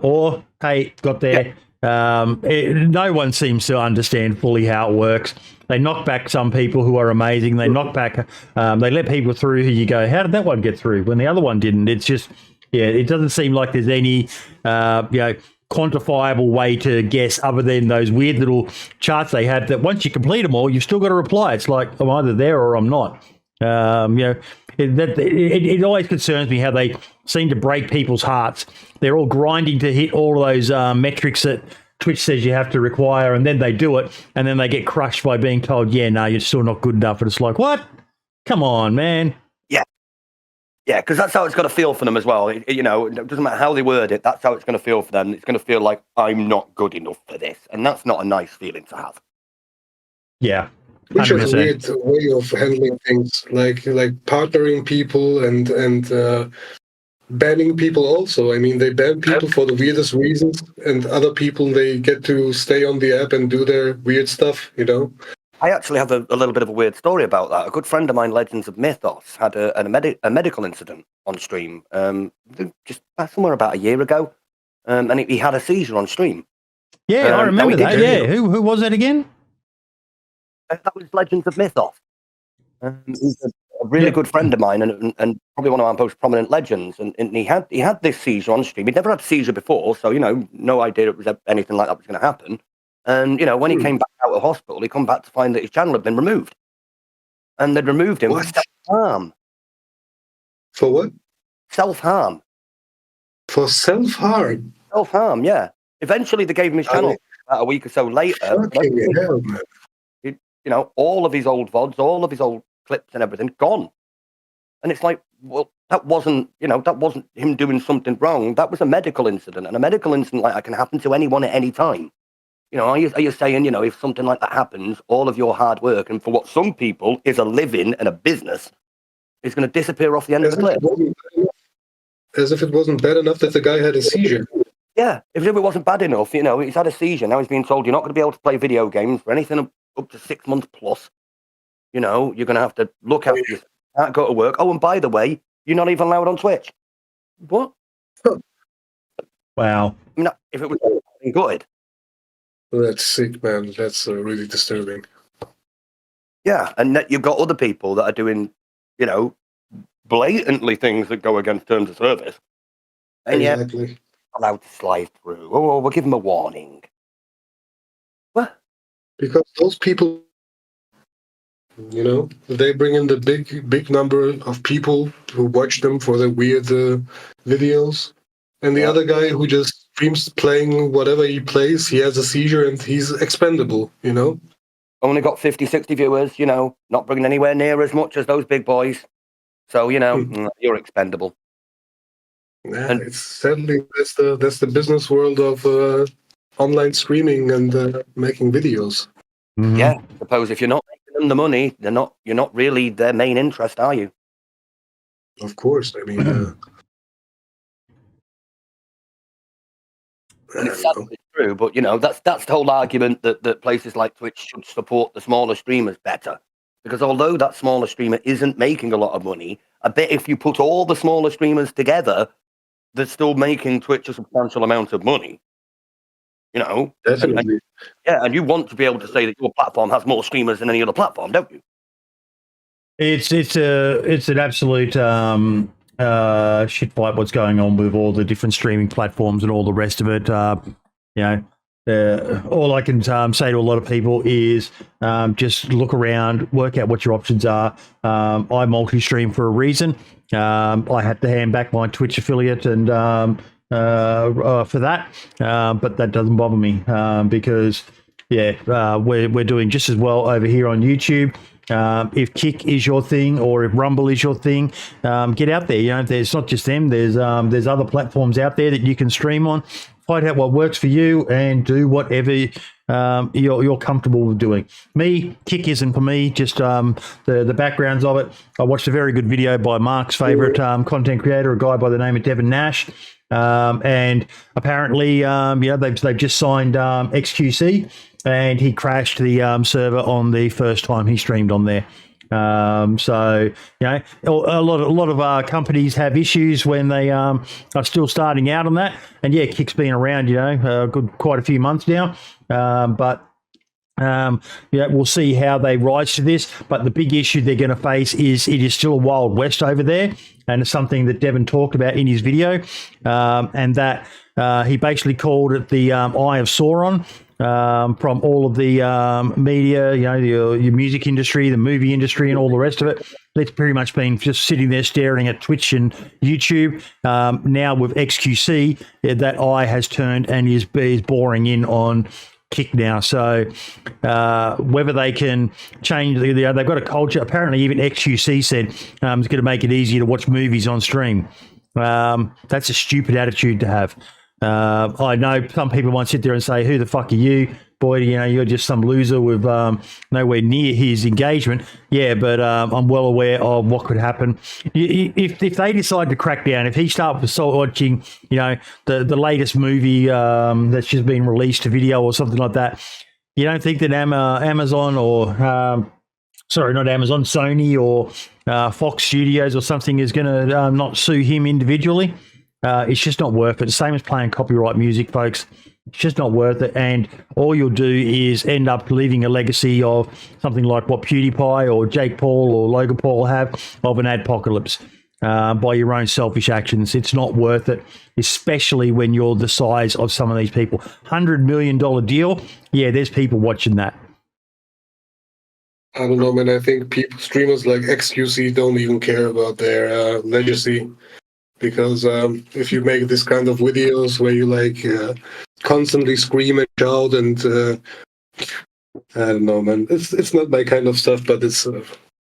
Or hey, got there. No one seems to understand fully how it works. They knock back some people who are amazing. They knock back, they let people through who you go, how did that one get through when the other one didn't? It's just, it doesn't seem like there's any, quantifiable way to guess other than those weird little charts they had that once you complete them all, you've still got to reply. It's like, I'm either there or I'm not. It always concerns me how they seem to break people's hearts. They're all grinding to hit all of those metrics that Twitch says you have to require, and then they do it, and then they get crushed by being told, yeah, no, you're still not good enough. And it's like, what? Come on, man.
Yeah, because that's how it's going to feel for them as well. It doesn't matter how they word it. That's how it's going to feel for them. It's going to feel like I'm not good enough for this, and that's not a nice feeling to have.
Yeah.
Which is a
100%.
weird way of handling things, like partnering people and banning people also. I mean, they ban people for the weirdest reasons, and other people, they get to stay on the app and do their weird stuff,
I actually have a little bit of a weird story about that. A good friend of mine, Legends of Mythos, had a medical incident on stream just somewhere about a year ago, and he had a seizure on stream.
Yeah, I remember
we
that.
did-
Yeah. Who was that again?
That was Legends of Mythos. He's a really good friend of mine, and probably one of our most prominent legends. And he had this seizure on stream. He'd never had a seizure before, so no idea it was anything like that was going to happen. And when he came back out of hospital, he come back to find that his channel had been removed, and they'd removed him
What?
for self-harm.
For what?
Self-harm.
For self-harm.
Self-harm. Yeah. Eventually, they gave him his channel about a week or so later.
Fucking hell, man.
All of his old VODs, all of his old clips and everything gone. And it's like, well, that wasn't him doing something wrong. That was a medical incident, and a medical incident like that can happen to anyone at any time. Are you saying, if something like that happens, all of your hard work and for what some people is a living and a business is going to disappear off the end of the cliff?
As if it wasn't bad enough that the guy had a seizure.
Yeah, if it wasn't bad enough, he's had a seizure. Now he's being told you're not going to be able to play video games for anything up to 6 months plus. You're going to have to look after yourself. Can't go to work. Oh, and by the way, you're not even allowed on Twitch. What?
Wow.
I mean, if it was good.
That's sick, man. That's really disturbing.
Yeah, and you've got other people that are doing, blatantly things that go against terms of service. And yet,
Exactly.
allowed to slide through. Oh, we'll give them a warning. What?
Because those people, they bring in the big number of people who watch them for their weird videos. And the
Yeah.
other guy who just streams playing whatever he plays, he has a seizure and he's expendable,
Only got 50, 60 viewers, not bringing anywhere near as much as those big boys. So, you're expendable.
Yeah,
And-
it's sadly that's the business world of online streaming and making videos.
Mhm.
Yeah, I suppose if you're not making them the money, you're not really their main interest, are you?
Of course, I mean,
And it's sadly true, but that's the whole argument that places like Twitch should support the smaller streamers better. Because although that smaller streamer isn't making a lot of money, I bet if you put all the smaller streamers together, they're still making Twitch a substantial amount of money. You know,
Definitely.
and you want to be able to say that your platform has more streamers than any other platform, don't you?
It's an absolute shit fight what's going on with all the different streaming platforms and all the rest of it. All I can say to a lot of people is just look around, work out what your options are. I multi-stream for a reason. I had to hand back my Twitch affiliate and for that, but that doesn't bother me because we're doing just as well over here on YouTube. If Kick is your thing or if Rumble is your thing, get out there. You know, there's not just them. There's other platforms out there that you can stream on. Find out what works for you and do whatever you're comfortable with doing. Me, Kick isn't for me. Just the backgrounds of it. I watched a very good video by Mark's favorite content creator, a guy by the name of Devin Nash. And apparently, they've just signed XQC, and he crashed the server on the first time he streamed on there. So a lot of companies have issues when they are still starting out on that. And yeah, Kick's been around, quite a few months now. But we'll see how they rise to this. But the big issue they're going to face is it is still a Wild West over there. And it's something that Devin talked about in his video, and that he basically called it the Eye of Sauron from all of the media, your music industry, the movie industry, and all the rest of it. It's pretty much been just sitting there staring at Twitch and YouTube. Now with XQC, that eye has turned and is boring in on Kick now. So whether they can change, they've got a culture. Apparently even XQC said it's going to make it easier to watch movies on stream. That's a stupid attitude to have. I know some people might sit there and say, who the fuck are you? Boy, you're just some loser with nowhere near his engagement. Yeah, but I'm well aware of what could happen. If they decide to crack down, if he starts watching, the latest movie that's just been released to video or something like that, you don't think that Amazon or, not Amazon, Sony or Fox Studios or something is going to not sue him individually? It's just not worth it. The same as playing copyright music, folks. It's just not worth it. And all you'll do is end up leaving a legacy of something like what PewDiePie or Jake Paul or Logan Paul have of an adpocalypse by your own selfish actions. It's not worth it, especially when you're the size of some of these people. $100 million deal. Yeah, there's people watching that.
I don't know, man. I think streamers like XQC don't even care about their legacy. Because if you make this kind of videos where you constantly scream and shout and I don't know, man, it's not my kind of stuff, but it's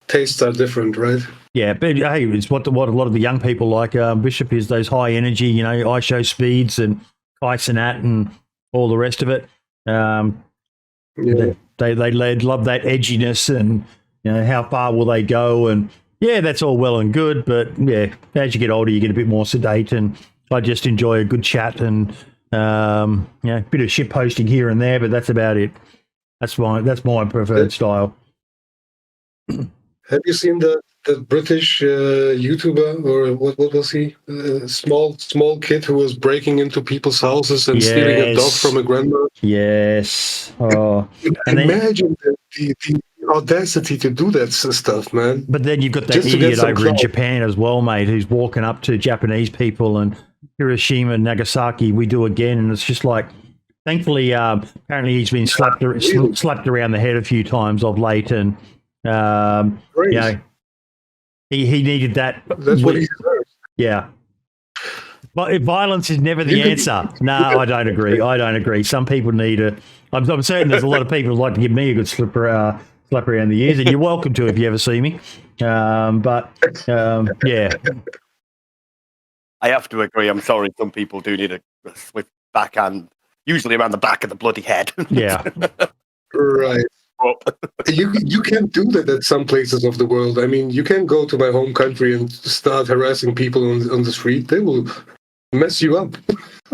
tastes are different, right?
Yeah, but hey, it's what a lot of the young people like. Bishop is those high energy, iShow speeds and Kaisenat and all the rest of it. They love that edginess and how far will they go and. Yeah, that's all well and good, but yeah, as you get older, you get a bit more sedate, and I just enjoy a good chat and a bit of shit posting here and there, but that's about it. That's my preferred style.
Have you seen the British YouTuber, or what was he? Small kid who was breaking into people's houses and stealing a dog from a grandma?
Yes. Oh, and
imagine the audacity to do that stuff, man.
But then you've got that idiot over in Japan as well, mate, who's walking up to Japanese people and Hiroshima and Nagasaki, we do again. And it's just like, thankfully, apparently he's been slapped around the head a few times of late. And, he needed that.
That's what he deserves.
Yeah. But violence is never the answer. No, I don't agree. Some people need a... I'm certain there's a lot of people who'd like to give me a good slap around the ears, and you're welcome to if you ever see me. Yeah.
I have to agree. I'm sorry. Some people do need a swift backhand, usually around the back of the bloody head.
Yeah.
Right. You can't do that at some places of the world. I mean, you can go to my home country and start harassing people on the street. They will mess you up.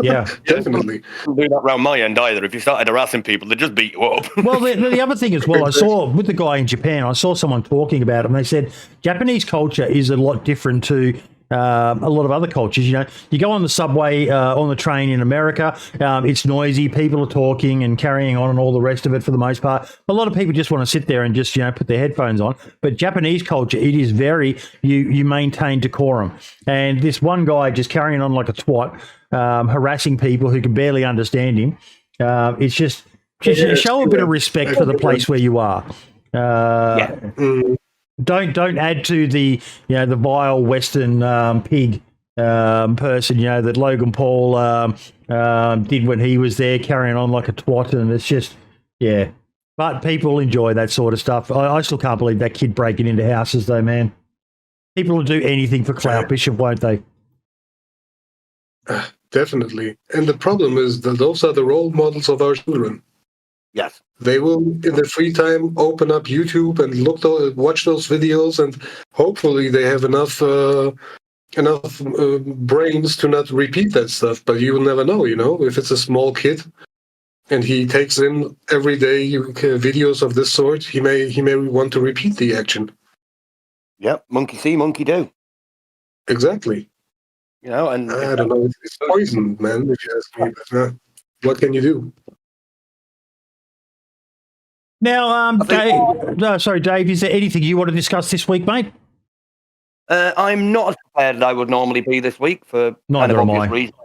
Yeah,
definitely.
Don't do that around my end either. If you started harassing people, they just beat you up.
Well, the other thing as well, I saw with the guy in Japan, I saw someone talking about it, and they said Japanese culture is a lot different to
a lot of other cultures. You know, you go on the subway, on the train in America, it's noisy, people are talking and carrying on and all the rest of it for the most part. A lot of people just want to sit there and just, you know, put their headphones on. But Japanese culture, it is very, you maintain decorum. And this one guy just carrying on like a twat, harassing people who can barely understand him. It's just show a bit of respect for the place where you are. Don't add to the the vile Western pig person that Logan Paul did when he was there, carrying on like a twat, and it's just But people enjoy that sort of stuff. I still can't believe that kid breaking into houses, though, man. People will do anything for clout, Bishop, won't they?
Definitely. And the problem is that those are the role models of our children.
Yes.
They will, in their free time, open up YouTube and watch those videos, and hopefully they have enough brains to not repeat that stuff. But you will never know, if it's a small kid and he takes in every day videos of this sort, he may want to repeat the action.
Yep, monkey see, monkey do.
Exactly.
And
I don't know. It's poison, man. If you ask me, but, what can you do?
Now, Dave, is there anything you want to discuss this week, mate?
I'm not as prepared as I would normally be this week for kind of obvious reasons.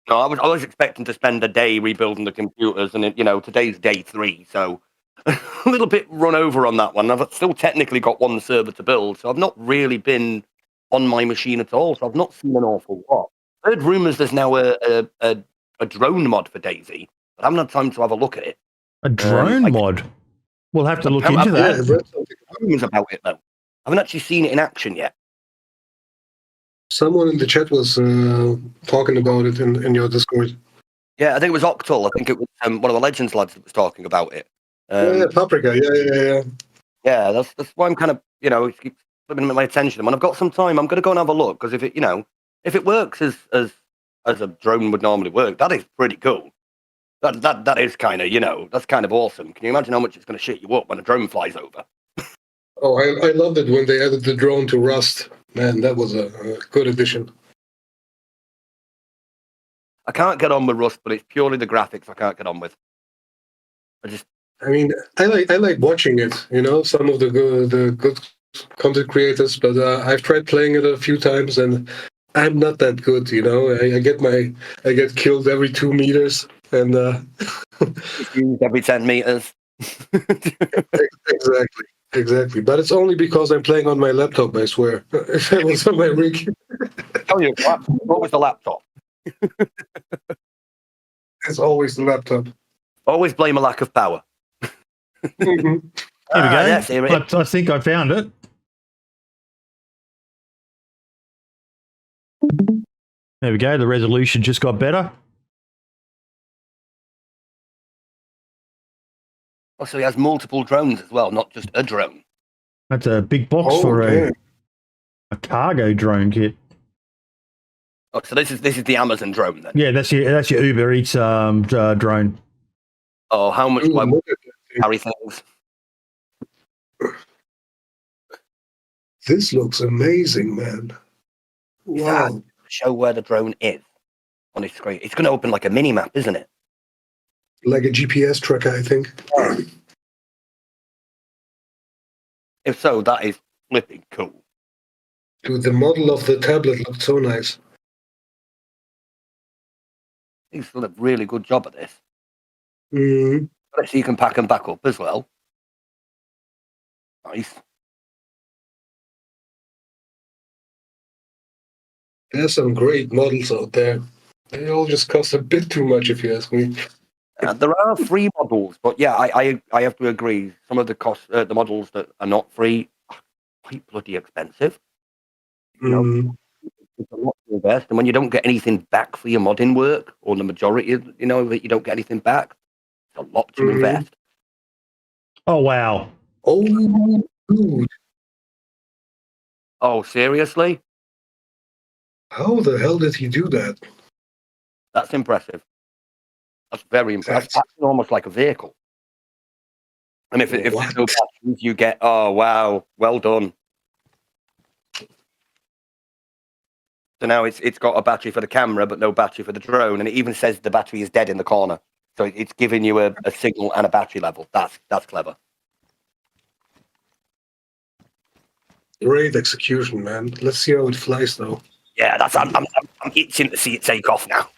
No, I was expecting to spend a day rebuilding the computers, and today's day 3, so a little bit run over on that one. I've still technically got one server to build, so I've not really been on my machine at all, so I've not seen an awful lot. I heard rumours there's now a drone mod for DayZ, but I haven't had time to have a look at it.
A drone mod? We'll have to look into that.
I've read rumours about it, though. I haven't actually seen it in action yet.
Someone in the chat was talking about it in your Discord.
Yeah, I think it was Octal. I think it was one of the Legends lads that was talking about it.
Paprika. Yeah.
Yeah, that's why I'm kind of, it keeps slipping my attention. And when I've got some time, I'm going to go and have a look, because if it works as a drone would normally work, that is pretty cool. That is kind of, that's kind of awesome. Can you imagine how much it's going to shit you up when a drone flies over?
Oh, I loved it when they added the drone to Rust. Man, that was a good addition.
I can't get on with Rust, but it's purely the graphics I can't get on with.
I like watching it. Some of the good content creators, but I've tried playing it a few times, and I'm not that good. I get killed every 2 meters, and
every 10 meters.
Exactly. But it's only because I'm playing on my laptop, I swear. If I was on my rig.
What was the laptop?
It's always the laptop.
Always blame a lack of power.
Mm-hmm.
Here we go. I think I found it. There we go. The resolution just got better.
Oh, so he has multiple drones as well, not just a drone.
That's a big box for a cargo drone kit.
Oh, so this is the Amazon drone then?
Yeah, that's your Uber Eats drone.
Oh, how much do I carry things?
This looks amazing, man. Wow.
Show where the drone is on his screen. It's going to open like a mini map, isn't it?
Like a GPS tracker, I think.
If so, that is flipping cool.
Dude, the model of the tablet looked so nice.
He's done a really good job at this.
Mm-hmm.
So you can pack them back up as well. Nice.
There's some great models out there. They all just cost a bit too much, if you ask me.
There are free models, but yeah, I have to agree. Some of the models that are not free are quite bloody expensive. It's a lot to invest, and when you don't get anything back for your modding work, or the majority of that you don't get anything back, it's a lot to invest.
Oh wow!
Oh, dude.
Oh, seriously?
How the hell did he do that?
That's impressive. That's very impressive. That's almost like a vehicle. And if there's no batteries, you get, oh, wow, well done. So now it's got a battery for the camera, but no battery for the drone, and it even says the battery is dead in the corner. So it's giving you a signal and a battery level. That's clever.
Great execution, man. Let's see how it flies, though.
Yeah, that's. I'm itching to see it take off now.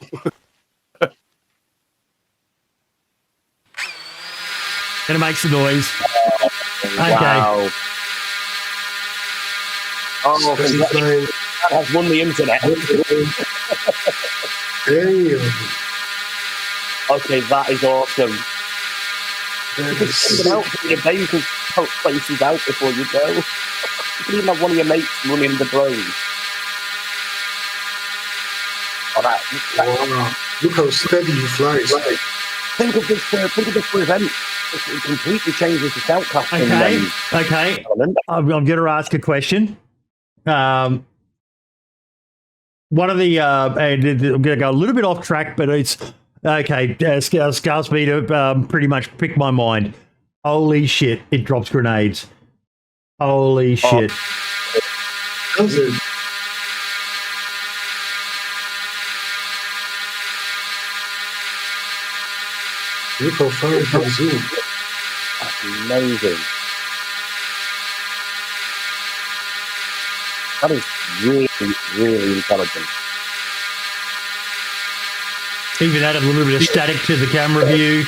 And it makes the noise.
Wow. Oh,
Steady
that
flying.
has won the internet.
Damn.
Okay, that is awesome.
That
You can
is
send it out from your base and help places out before you go. You can even have one of your mates running the drone. Oh, that
wow. Look how steady he flies.
think of this for event. It completely changes the shoutcasting.
Okay.
element.
I'm going to ask a question. One of the, and I'm going to go a little bit off track, but it's okay. Scarspeeder pretty much picked my mind. Holy shit! It drops grenades. Holy shit!
Does it? Look how far it can zoom.
That's amazing. That is really, really intelligent.
Even added a little bit of static to the camera view.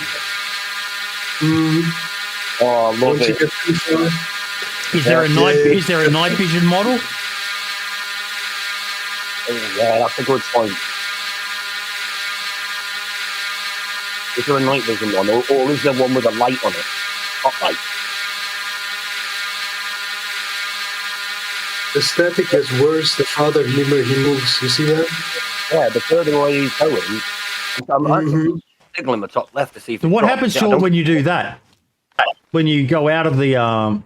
Oh, I love
Once you
it.
get too far,
Is there a night vision model?
Oh, yeah, that's a good point. Is there a night vision one, or is there one with a light on it? Spotlight.
the static gets worse the farther he moves. You see that?
Yeah, the further away he's going, I'm actually signaling the top left to see if
So
it
what
drops.
happens,
Yeah, I
Sean,
don't-
when you do that? When you go out of the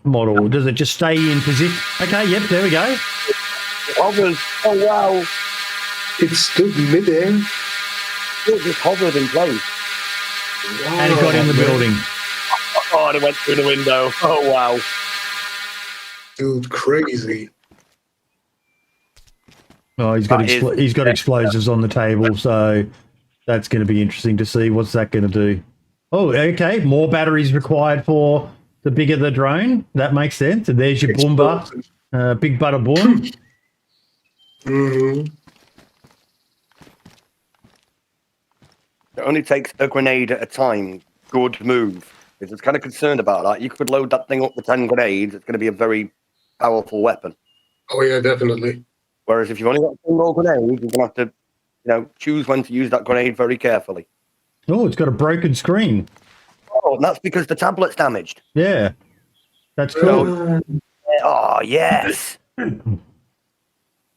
model, does it just stay in position? Okay, yep, there we go.
it hovers. Oh, wow.
It stood midair.
It just hovered in place.
And it got in the building.
Oh, and it went through the window. Oh, wow.
Dude, crazy.
Oh, he's got
That is-
he's got explosives on the table, so that's going to be interesting to see. What's that going to do? Oh, okay. More batteries required for the bigger the drone. That makes sense. And there's your Boomba. Big butter boom.
Mm-hmm.
It only takes a grenade at a time. Good move. Because it's kind of concerned about that. You could load that thing up with 10 grenades. It's going to be a very powerful weapon.
Oh yeah, definitely.
Whereas if you've only got a single grenade, you're going to have to, choose when to use that grenade very carefully.
Oh, it's got a broken screen.
Oh, and that's because the tablet's damaged.
Yeah. That's cool.
Oh, yes.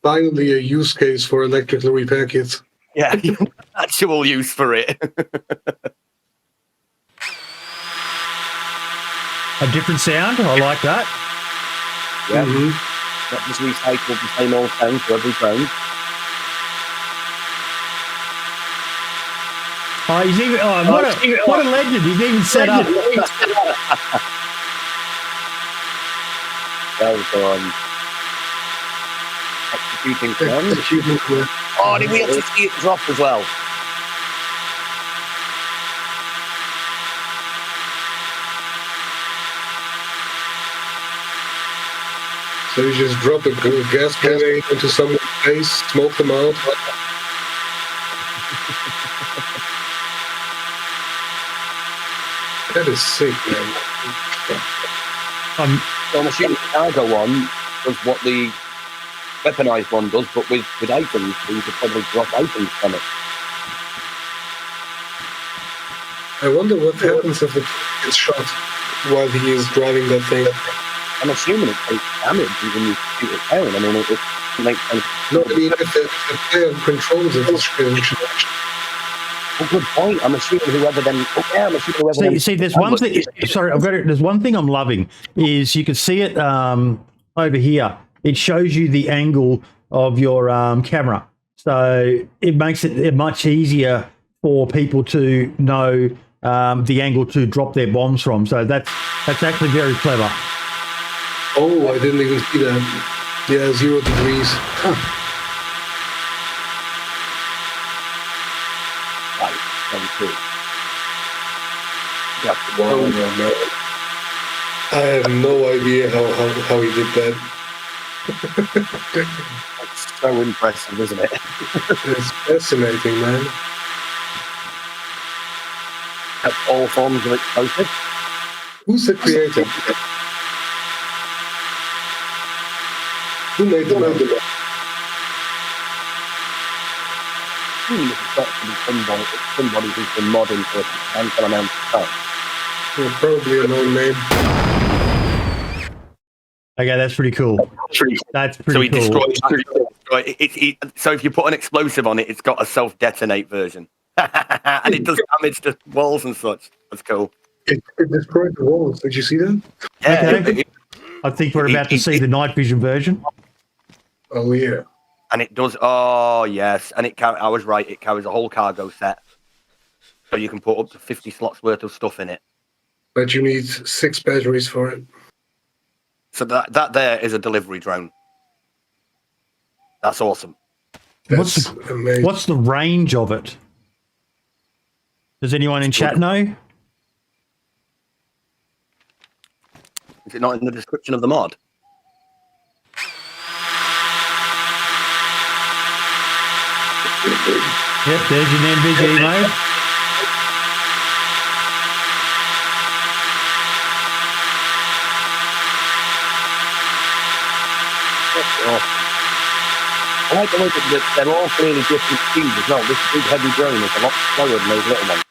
Finally, a use case for electrical repair kits.
Yeah, actual use for it.
A different sound. I like that.
Yeah.
Mm-hmm.
Not just recycle the same old sound for every phone.
Oh, he's even. Oh, what a legend! He's even set up.
Well done. Executing plans. Oh, did we actually see it drop as well?
So you just drop a gas grenade into someone's face, smoke them out. That is sick, man.
So I'm assuming the cargo one does what the weaponized one does, but with items, so you could probably drop items from it.
I wonder what happens if it gets shot while he is driving that thing.
I'm assuming it takes damage when you shoot it down. I mean, it makes sense.
No, I mean, if the player controls it,
Well, good point. I'm assuming whoever then. Oh, yeah, I'm assuming whoever then.
See, there's one thing. Sorry, I've got it. There's one thing I'm loving is you can see it over here. It shows you the angle of your camera, so it makes it much easier for people to know the angle to drop their bombs from. So that's actually very clever.
Oh, I didn't even see that. Yeah, 0 degrees. Huh.
too. Yeah.
Wow, man. I have no idea how he did that.
That's so impressive, isn't it?
It's fascinating, man.
That's all forms of explosive.
Who's the creator? Who made the map?
It's got to be somebody who's been modding for a substantial amount of time.
Probably a known name.
Okay, that's pretty cool. That's
So
pretty
he
cool.
destroys. So if you put an explosive on it, it's got a self-detonate version, and it does damage to walls and such. That's cool.
It destroyed the walls. Did you see that?
Yeah,
Okay. I think we're about to see the night vision version.
Oh yeah.
and it does. Oh yes, and I was right. It carries a whole cargo set, so you can put up to 50 slots worth of stuff in it.
But you need 6 batteries for it.
So that there is a delivery drone. That's awesome.
That's amazing.
What's the range of it? Does anyone in chat know?
Is it not in the description of the mod?
Yep, there's your NVG mode.
I like the way that they're all clearly different speeds as well. This big heavy drone is a lot slower than those little ones.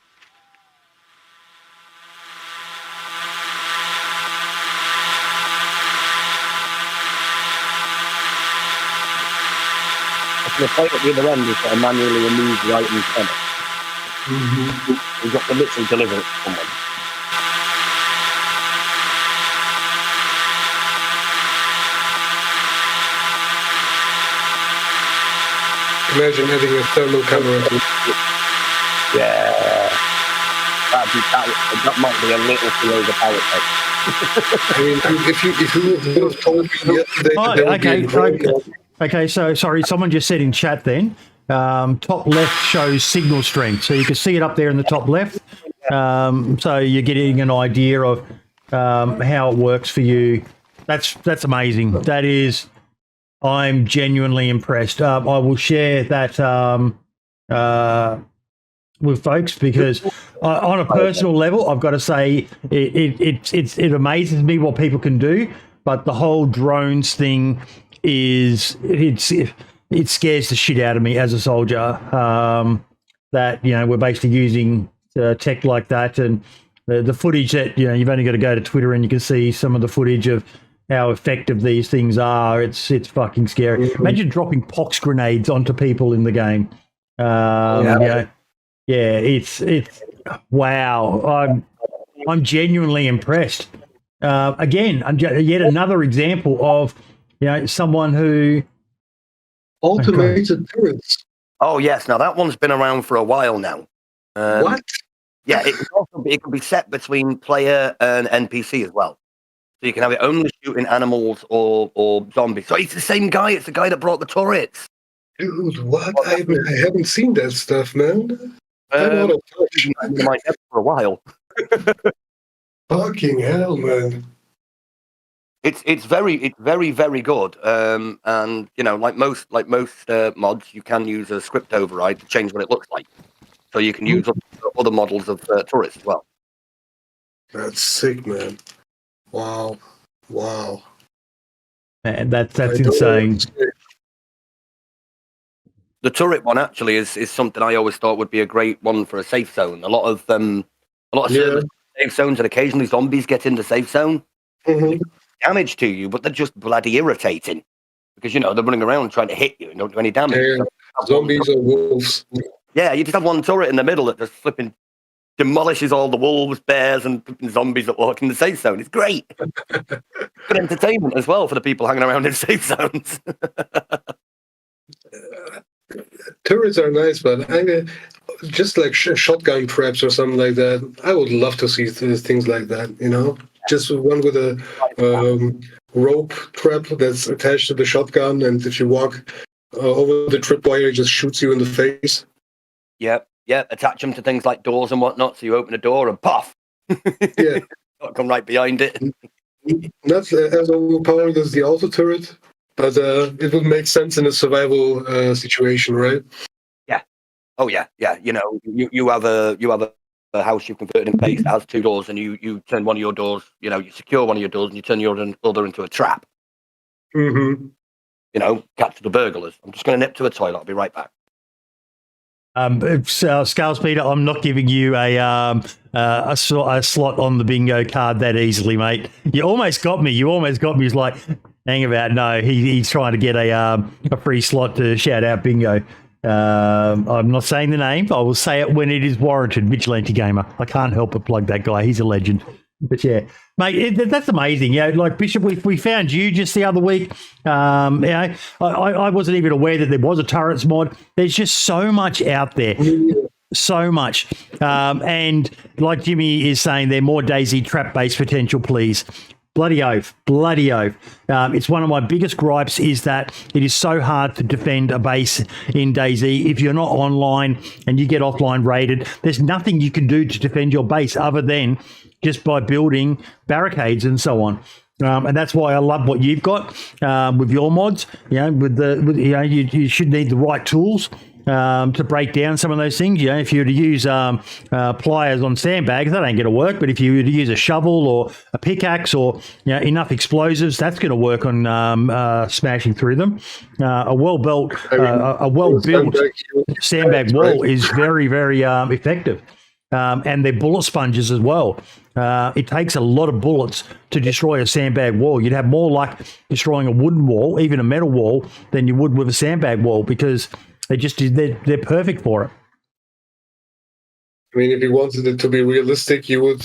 The fight at the other end is got to manually remove right and center. We've got to literally deliver it to someone.
Imagine having a thermal camera.
Yeah. That might be a little too overpowered.
I mean, if you would have told me yesterday
Oh,
that there would be a drone,
Okay, so sorry, someone just said in chat then, top left shows signal strength. So you can see it up there in the top left. So you're getting an idea of how it works for you. That's amazing. That is, I'm genuinely impressed. I will share that with folks because on a personal level, I've got to say it amazes me what people can do. But the whole drones thing is it scares the shit out of me as a soldier. That we're basically using tech like that, and the footage that you've only got to go to Twitter and you can see some of the footage of how effective these things are. It's fucking scary. Imagine dropping pox grenades onto people in the game. It's wow. I'm genuinely impressed. Again, yet another example of someone who
automated turrets.
Oh yes, now that one's been around for a while now.
What?
Yeah, it can be set between player and NPC as well. So you can have it only shooting animals or zombies. So it's the same guy. It's the guy that brought the turrets.
Dude, what? I haven't seen that stuff, man. I'm out of touch.
In my head for a while.
Fucking hell, man.
It's very very good. And like most mods, you can use a script override to change what it looks like. So you can use other models of turrets as well.
That's sick, man. Wow.
Man, that's insane.
The turret one actually is something I always thought would be a great one for a safe zone. A lot of servers safe zones, and occasionally zombies get in the safe zone. Damage to you, but they're just bloody irritating because they're running around trying to hit you and don't do any damage.
Yeah. Zombies or wolves.
Yeah, you just have one turret in the middle that just flipping demolishes all the wolves, bears, and zombies that walk in the safe zone. It's great. Good entertainment as well for the people hanging around in safe zones.
Turrets are nice, but just like shotgun traps or something like that. I would love to see things like that. Just one with a rope trap that's attached to the shotgun, and if you walk over the tripwire, it just shoots you in the face.
Yep. Yeah, attach them to things like doors and whatnot. So you open a door and puff.
Yeah.
Come right behind it.
Not as overpowered as the auto turret, but it would make sense in a survival situation, right?
Oh yeah. You know, you have a house you've converted in base that has 2 doors, and you turn one of your doors. You know, you secure one of your doors, and you turn your other into a trap.
Mm-hmm.
You know, catch the burglars. I'm just going to nip to a toilet. I'll be right back.
Scales Peter, I'm not giving you a slot on the bingo card that easily, mate. You almost got me. He's like, hang about. No, he's trying to get a free slot to shout out bingo. I'm not saying the name, but I will say it when it is warranted. Vigilante Gamer. I can't help but plug that guy. He's a legend. But yeah, mate, that's amazing. You know, like Bishop, we found you just the other week. You know, I wasn't even aware that there was a turrets mod. There's just so much out there. So much. And like Jimmy is saying, they're more DayZ trap-based potential, please. Bloody oath. It's one of my biggest gripes is that it is so hard to defend a base in DayZ. If you're not online and you get offline raided, there's nothing you can do to defend your base other than just by building barricades and so on. And that's why I love what you've got with your mods. You know, you should need the right tools to break down some of those things. You know, if you were to use pliers on sandbags, that ain't going to work. But if you were to use a shovel or a pickaxe or enough explosives, that's going to work on smashing through them. A well-built sandbag wall is very, very effective. And they're bullet sponges as well. It takes a lot of bullets to destroy a sandbag wall. You'd have more luck destroying a wooden wall, even a metal wall, than you would with a sandbag wall because they're perfect for it.
I mean, if you wanted it to be realistic, you would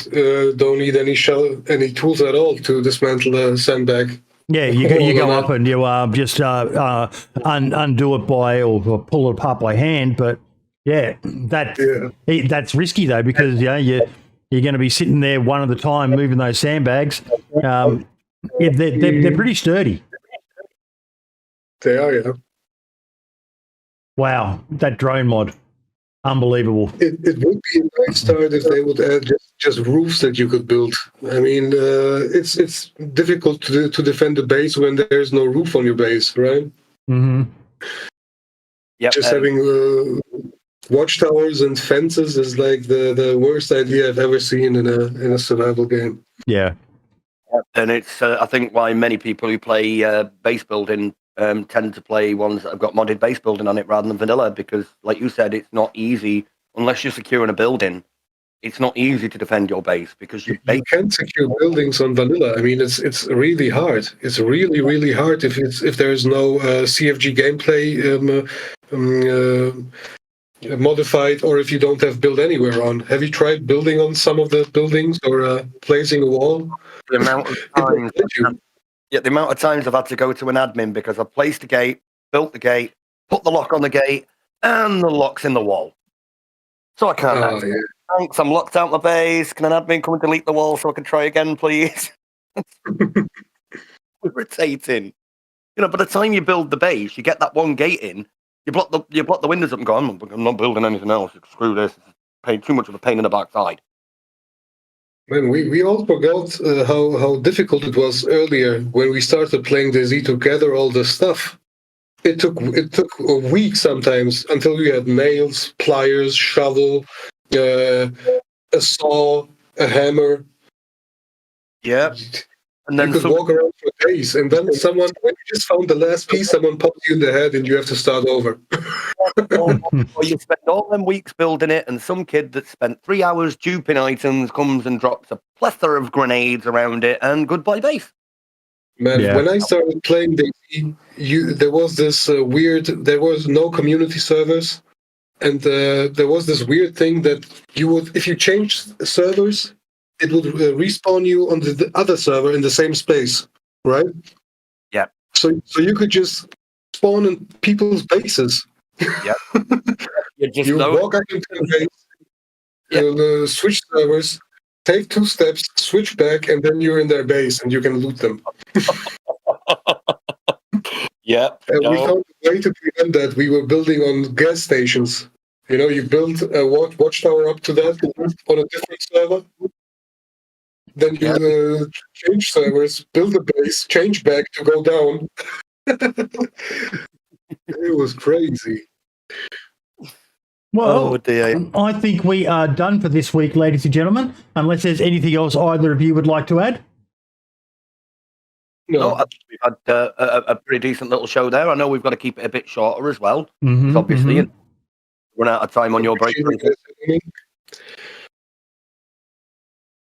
don't need any tools at all to dismantle a sandbag.
Yeah, you go up and you just undo it by or pull it apart by hand. But yeah, that's risky though because you're going to be sitting there one at a time moving those sandbags. They're pretty sturdy.
They are, yeah.
Wow, that drone mod, unbelievable.
It would be a nice start if they would add just roofs that you could build. I mean, it's difficult to defend the base when there's no roof on your base, right?
Mm-hmm.
Yep,
just having watchtowers and fences is like the worst idea I've ever seen in a survival game.
Yeah,
and it's I think why many people who play base building tend to play ones that have got modded base building on it rather than vanilla because, like you said, it's not easy unless you're securing a building. It's not easy to defend your base because you
can't secure buildings on vanilla. I mean, it's really hard. It's really, really hard if there's no CFG gameplay modified, or if you don't have build anywhere on. Have you tried building on some of the buildings or placing a wall?
The amount of times, the amount of times I've had to go to an admin because I've placed the gate, built the gate, put the lock on the gate, and the lock's in the wall. So I can't. Thanks, I'm locked out my base. Can an admin come and delete the wall so I can try again, please? Irritating. You know, by the time you build the base, you get that one gate in. You block the windows up and go, I'm not building anything else. Screw this. It's too much of a pain in the backside.
Man, we all forgot how difficult it was earlier when we started playing DayZ to gather all the stuff. It took a week sometimes until we had nails, pliers, shovel, a saw, a hammer.
Yeah. And then
you could walk around for days, and then when you just found the last piece, someone popped you in the head, and you have to start over.
Or you spend all them weeks building it, and some kid that spent 3 hours duping items comes and drops a plethora of grenades around it, and goodbye base.
Man, when I started playing DayZ, there was this there was no community servers, and there was this weird thing that if you changed servers, it would respawn you on the other server in the same space, right?
Yeah.
So you could just spawn in people's bases.
Yeah.
You walk up into the base, switch servers, take 2 steps, switch back, and then you're in their base and you can loot them.
Yeah.
And we found a way to prevent that. We were building on gas stations. You know, you build a watchtower up to that on a different server. Then you change servers, build a base, change back to go down. It was crazy.
Well,
Oh, dear.
I think we are done for this week, ladies and gentlemen, unless there's anything else either of you would like to add.
No,
No, I think we've had a pretty decent little show there. I know we've got to keep it a bit shorter as well.
Mhm,
'Cause obviously,
mhm.
you run out of time on your break.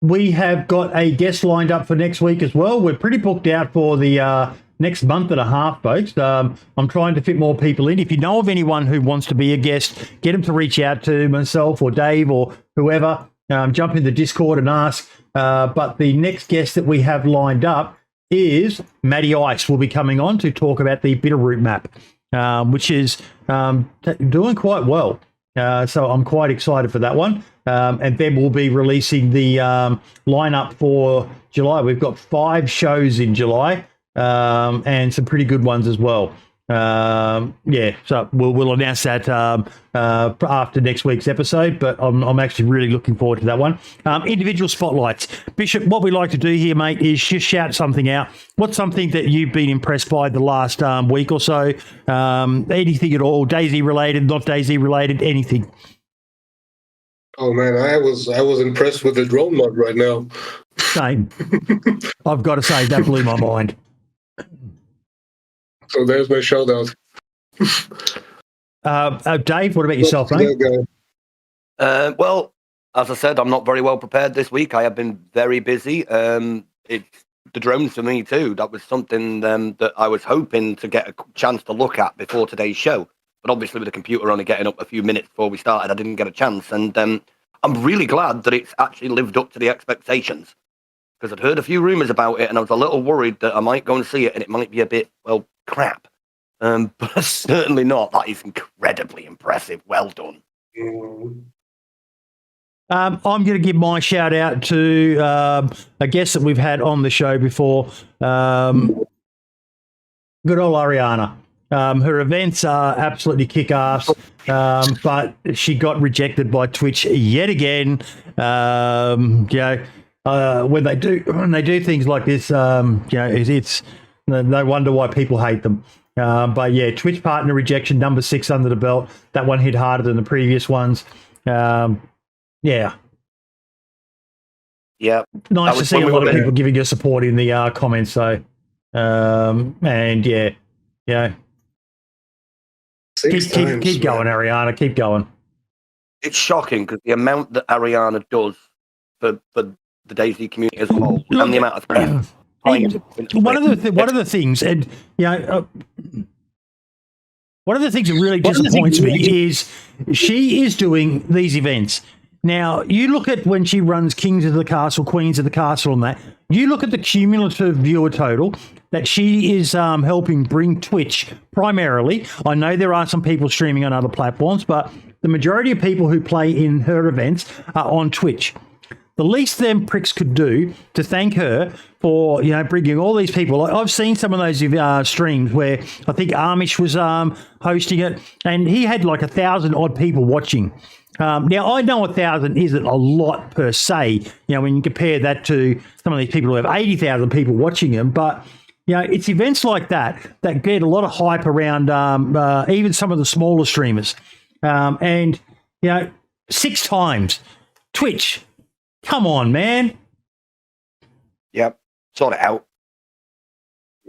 We have got a guest lined up for next week as well. We're pretty booked out for the next month and a half, folks. I'm trying to fit more people in. If you know of anyone who wants to be a guest, get them to reach out to myself or Dave or whoever. Jump in the Discord and ask. But the next guest that we have lined up is Matty Ice will be coming on to talk about the Bitterroot map, which is doing quite well. So I'm quite excited for that one. And then we'll be releasing the lineup for July. We've got 5 shows in July and some pretty good ones as well. So we'll announce that after next week's episode, but I'm actually really looking forward to that one. Individual spotlights. Bishop, what we like to do here, mate, is just shout something out. What's something that you've been impressed by the last week or so? Anything at all, DayZ related, not DayZ related, anything.
oh man, I was impressed with the drone mod right now.
Same. I've got to say, that blew my mind.
So there's my shout out.
Dave, what about yourself, mate?
Well, as I said, I'm not very well prepared this week. I have been very busy. It's the drones for me too. That was something that I was hoping to get a chance to look at before today's show. But obviously with the computer only getting up a few minutes before we started, I didn't get a chance. And I'm really glad that it's actually lived up to the expectations. Because I'd heard a few rumours about it and I was a little worried that I might go and see it and it might be a bit, well, crap. But certainly not. That is incredibly impressive. Well done.
I'm going to give my shout out to a guest that we've had on the show before. Good old Ariana. Her events are absolutely kick-ass, but she got rejected by Twitch yet again. When they do things like this, it's no wonder why people hate them. But yeah, Twitch partner rejection, number 6 under the belt. That one hit harder than the previous ones. Yeah.
Yeah.
Nice to see a lot of people giving you support in the comments, though. And yeah. Keep going, Ariana. Keep going.
It's shocking because the amount that Ariana does for the DayZ community as a whole, and the amount of
one of the things, and one of the things that really disappoints me is she is doing these events. Now, you look at when she runs Kings of the Castle, Queens of the Castle, and that, you look at the cumulative viewer total that she is helping bring Twitch primarily. I know there are some people streaming on other platforms, but the majority of people who play in her events are on Twitch. The least them pricks could do to thank her for, bringing all these people. I've seen some of those streams where I think Amish was hosting it, and he had like 1,000 odd people watching. Now, I know 1,000 isn't a lot per se, when you compare that to some of these people who have 80,000 people watching them, but it's events like that get a lot of hype around even some of the smaller streamers. And 6 times. Twitch, come on, man.
Yep, sort it out.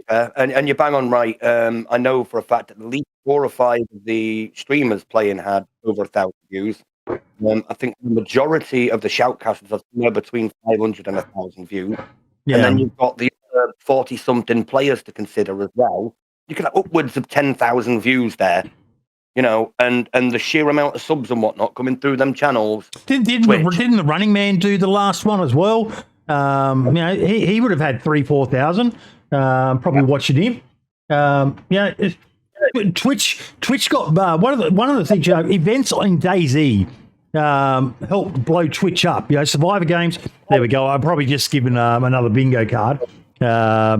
And you're bang on right. I know for a fact that at least 4 or 5 of the streamers playing had over 1,000 views. I think the majority of the shoutcasters are somewhere between 500 and 1,000 views. Yeah. And then you've got the 40-something players to consider as well. You can have upwards of 10,000 views there, and the sheer amount of subs and whatnot coming through them channels.
Didn't the Running Man do the last one as well? He would have had 3,000-4,000 probably watching him. Twitch got one of the things. Events in DayZ helped blow Twitch up. Survivor Games. There we go. I've probably just given another bingo card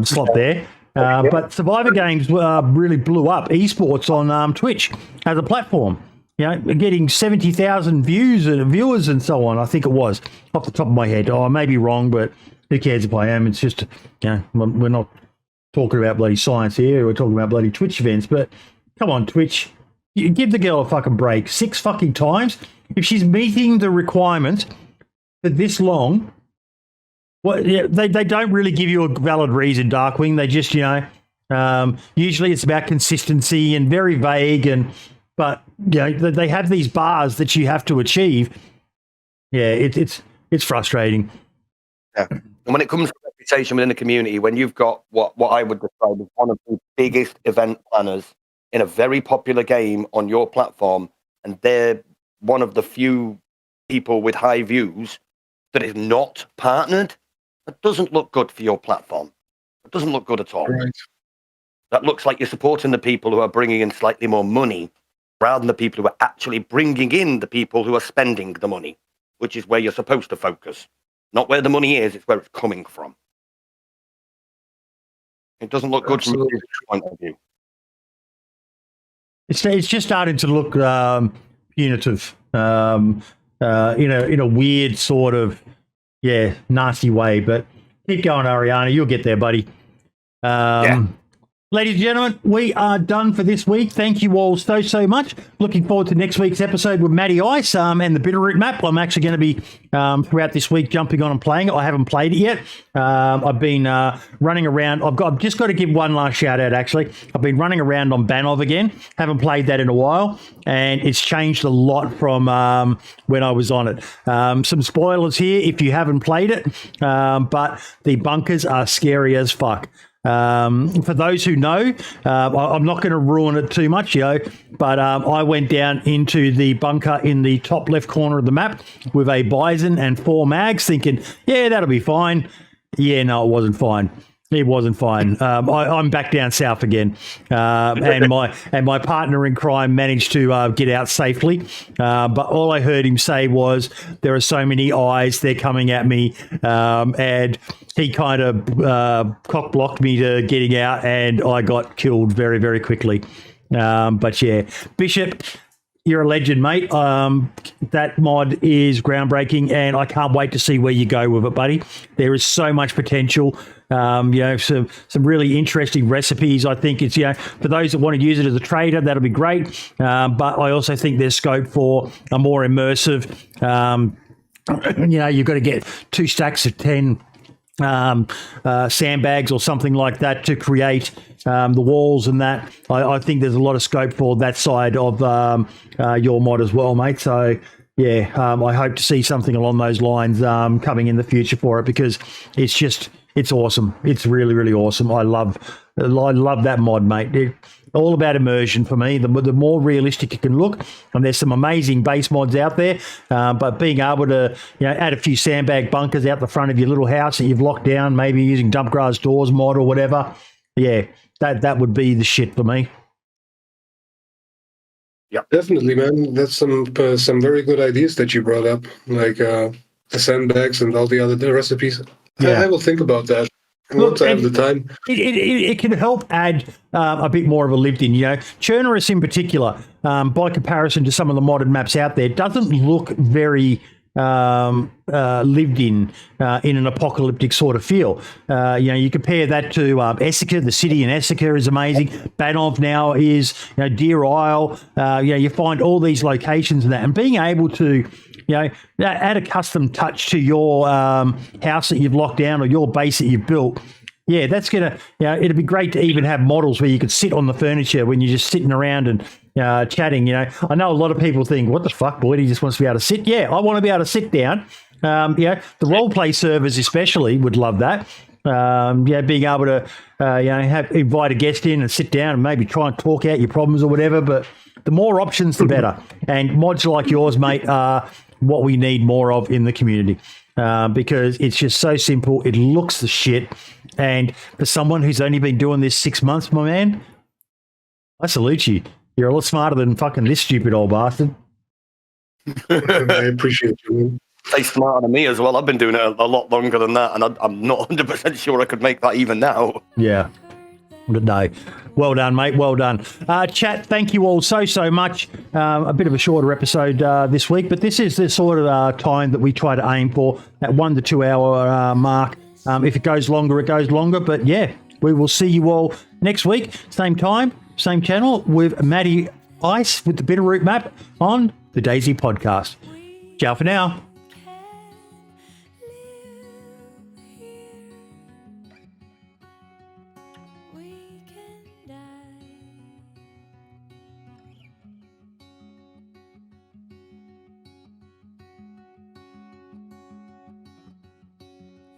slot there. But Survivor Games really blew up esports on Twitch as a platform.
getting 70,000 views and viewers and so on. I think it was off the top of my head. Oh, I may be wrong, but who cares if I am? It's just, we're not talking about bloody science here. We're talking about bloody Twitch events. But come on, Twitch, you give the girl a fucking break. 6 fucking times. If she's meeting the requirement for this long, they don't really give you a valid reason, Darkwing. They just, usually it's about consistency and very vague but they have these bars that you have to achieve. Yeah, it's frustrating.
Yeah. And when it comes to reputation within the community, when you've got what I would describe as one of the biggest event planners in a very popular game on your platform, and they're one of the few people with high views that is not partnered, that doesn't look good for your platform. It doesn't look good at all.
Right.
That looks like you're supporting the people who are bringing in slightly more money rather than the people who are actually bringing in the people who are spending the money, which is where you're supposed to focus. Not where the money is, it's where it's coming from. It doesn't look good from a business point of view.
It's just starting to look punitive in a weird sort of, nasty way. But keep going, Ariana. You'll get there, buddy. Ladies and gentlemen, we are done for this week. Thank you all so much. Looking forward to next week's episode with Matty Ice and the Bitterroot map. I'm actually going to be, throughout this week, jumping on and playing it. I haven't played it yet. I've been running around. I've just got to give one last shout out, actually. I've been running around on Banov again. Haven't played that in a while, and it's changed a lot from when I was on it. Some spoilers here if you haven't played it, but the bunkers are scary as fuck. For those who know, I'm not going to ruin it too much, but I went down into the bunker in the top left corner of the map with a Bison and 4 mags thinking, that'll be fine. Yeah, no, it wasn't fine. It wasn't fine. I'm back down south again, and my partner in crime managed to get out safely. But all I heard him say was, "There are so many eyes; they're coming at me," and he kind of cock blocked me to getting out, and I got killed very, very quickly. But yeah, Bishop, you're a legend, mate. That mod is groundbreaking, and I can't wait to see where you go with it, buddy. There is so much potential. Some really interesting recipes. I think it's, for those that want to use it as a trader, that'll be great. But I also think there's scope for a more immersive, you've got to get 2 stacks of 10 sandbags or something like that to create the walls and that. I think there's a lot of scope for that side of your mod as well, mate. So I hope to see something along those lines coming in the future for it, because it's awesome. It's really, really awesome. I love that mod, mate. It's all about immersion for me. The more realistic it can look, and there's some amazing base mods out there, but being able to add a few sandbag bunkers out the front of your little house that you've locked down, maybe using dump grass doors mod or whatever, that would be the shit for me.
Yeah,
definitely, man. That's some very good ideas that you brought up, like the sandbags and all the recipes. I will think about that once I have the time.
It can help add a bit more of a lived in. Chernarus in particular, by comparison to some of the modern maps out there, doesn't look very lived in an apocalyptic sort of feel. You compare that to Esseka. The city in Esseka is amazing. Banov now is, Deer Isle. You find all these locations and that, and being able to add a custom touch to your house that you've locked down or your base that you've built. Yeah, that's going to, it'd be great to even have models where you could sit on the furniture when you're just sitting around and chatting. I know a lot of people think, what the fuck, boy, he just wants to be able to sit. Yeah, I want to be able to sit down. The role play servers especially would love that. Being able to, invite a guest in and sit down and maybe try and talk out your problems or whatever. But the more options, the better. And mods like yours, mate, are what we need more of in the community, because it's just so simple. It looks the shit. And for someone who's only been doing this 6 months, my man, I salute you. You're a lot smarter than fucking this stupid old bastard.
I appreciate you.
Stay smarter than me as well. I've been doing it a lot longer than that, and I'm not 100% sure I could make that even now.
Yeah. No. Well done, mate. Well done. Chat, thank you all so much. A bit of a shorter episode this week, but this is the sort of time that we try to aim for, that 1 to 2 hour mark. If it goes longer, it goes longer. But yeah, we will see you all next week. Same time, same channel, with Matty Ice with the Bitterroot map on the Daisy Podcast. Ciao for now.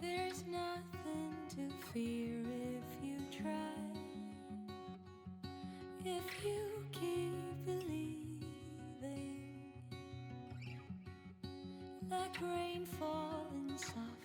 There's nothing to fear if you try, if you keep believing, like rain falling soft.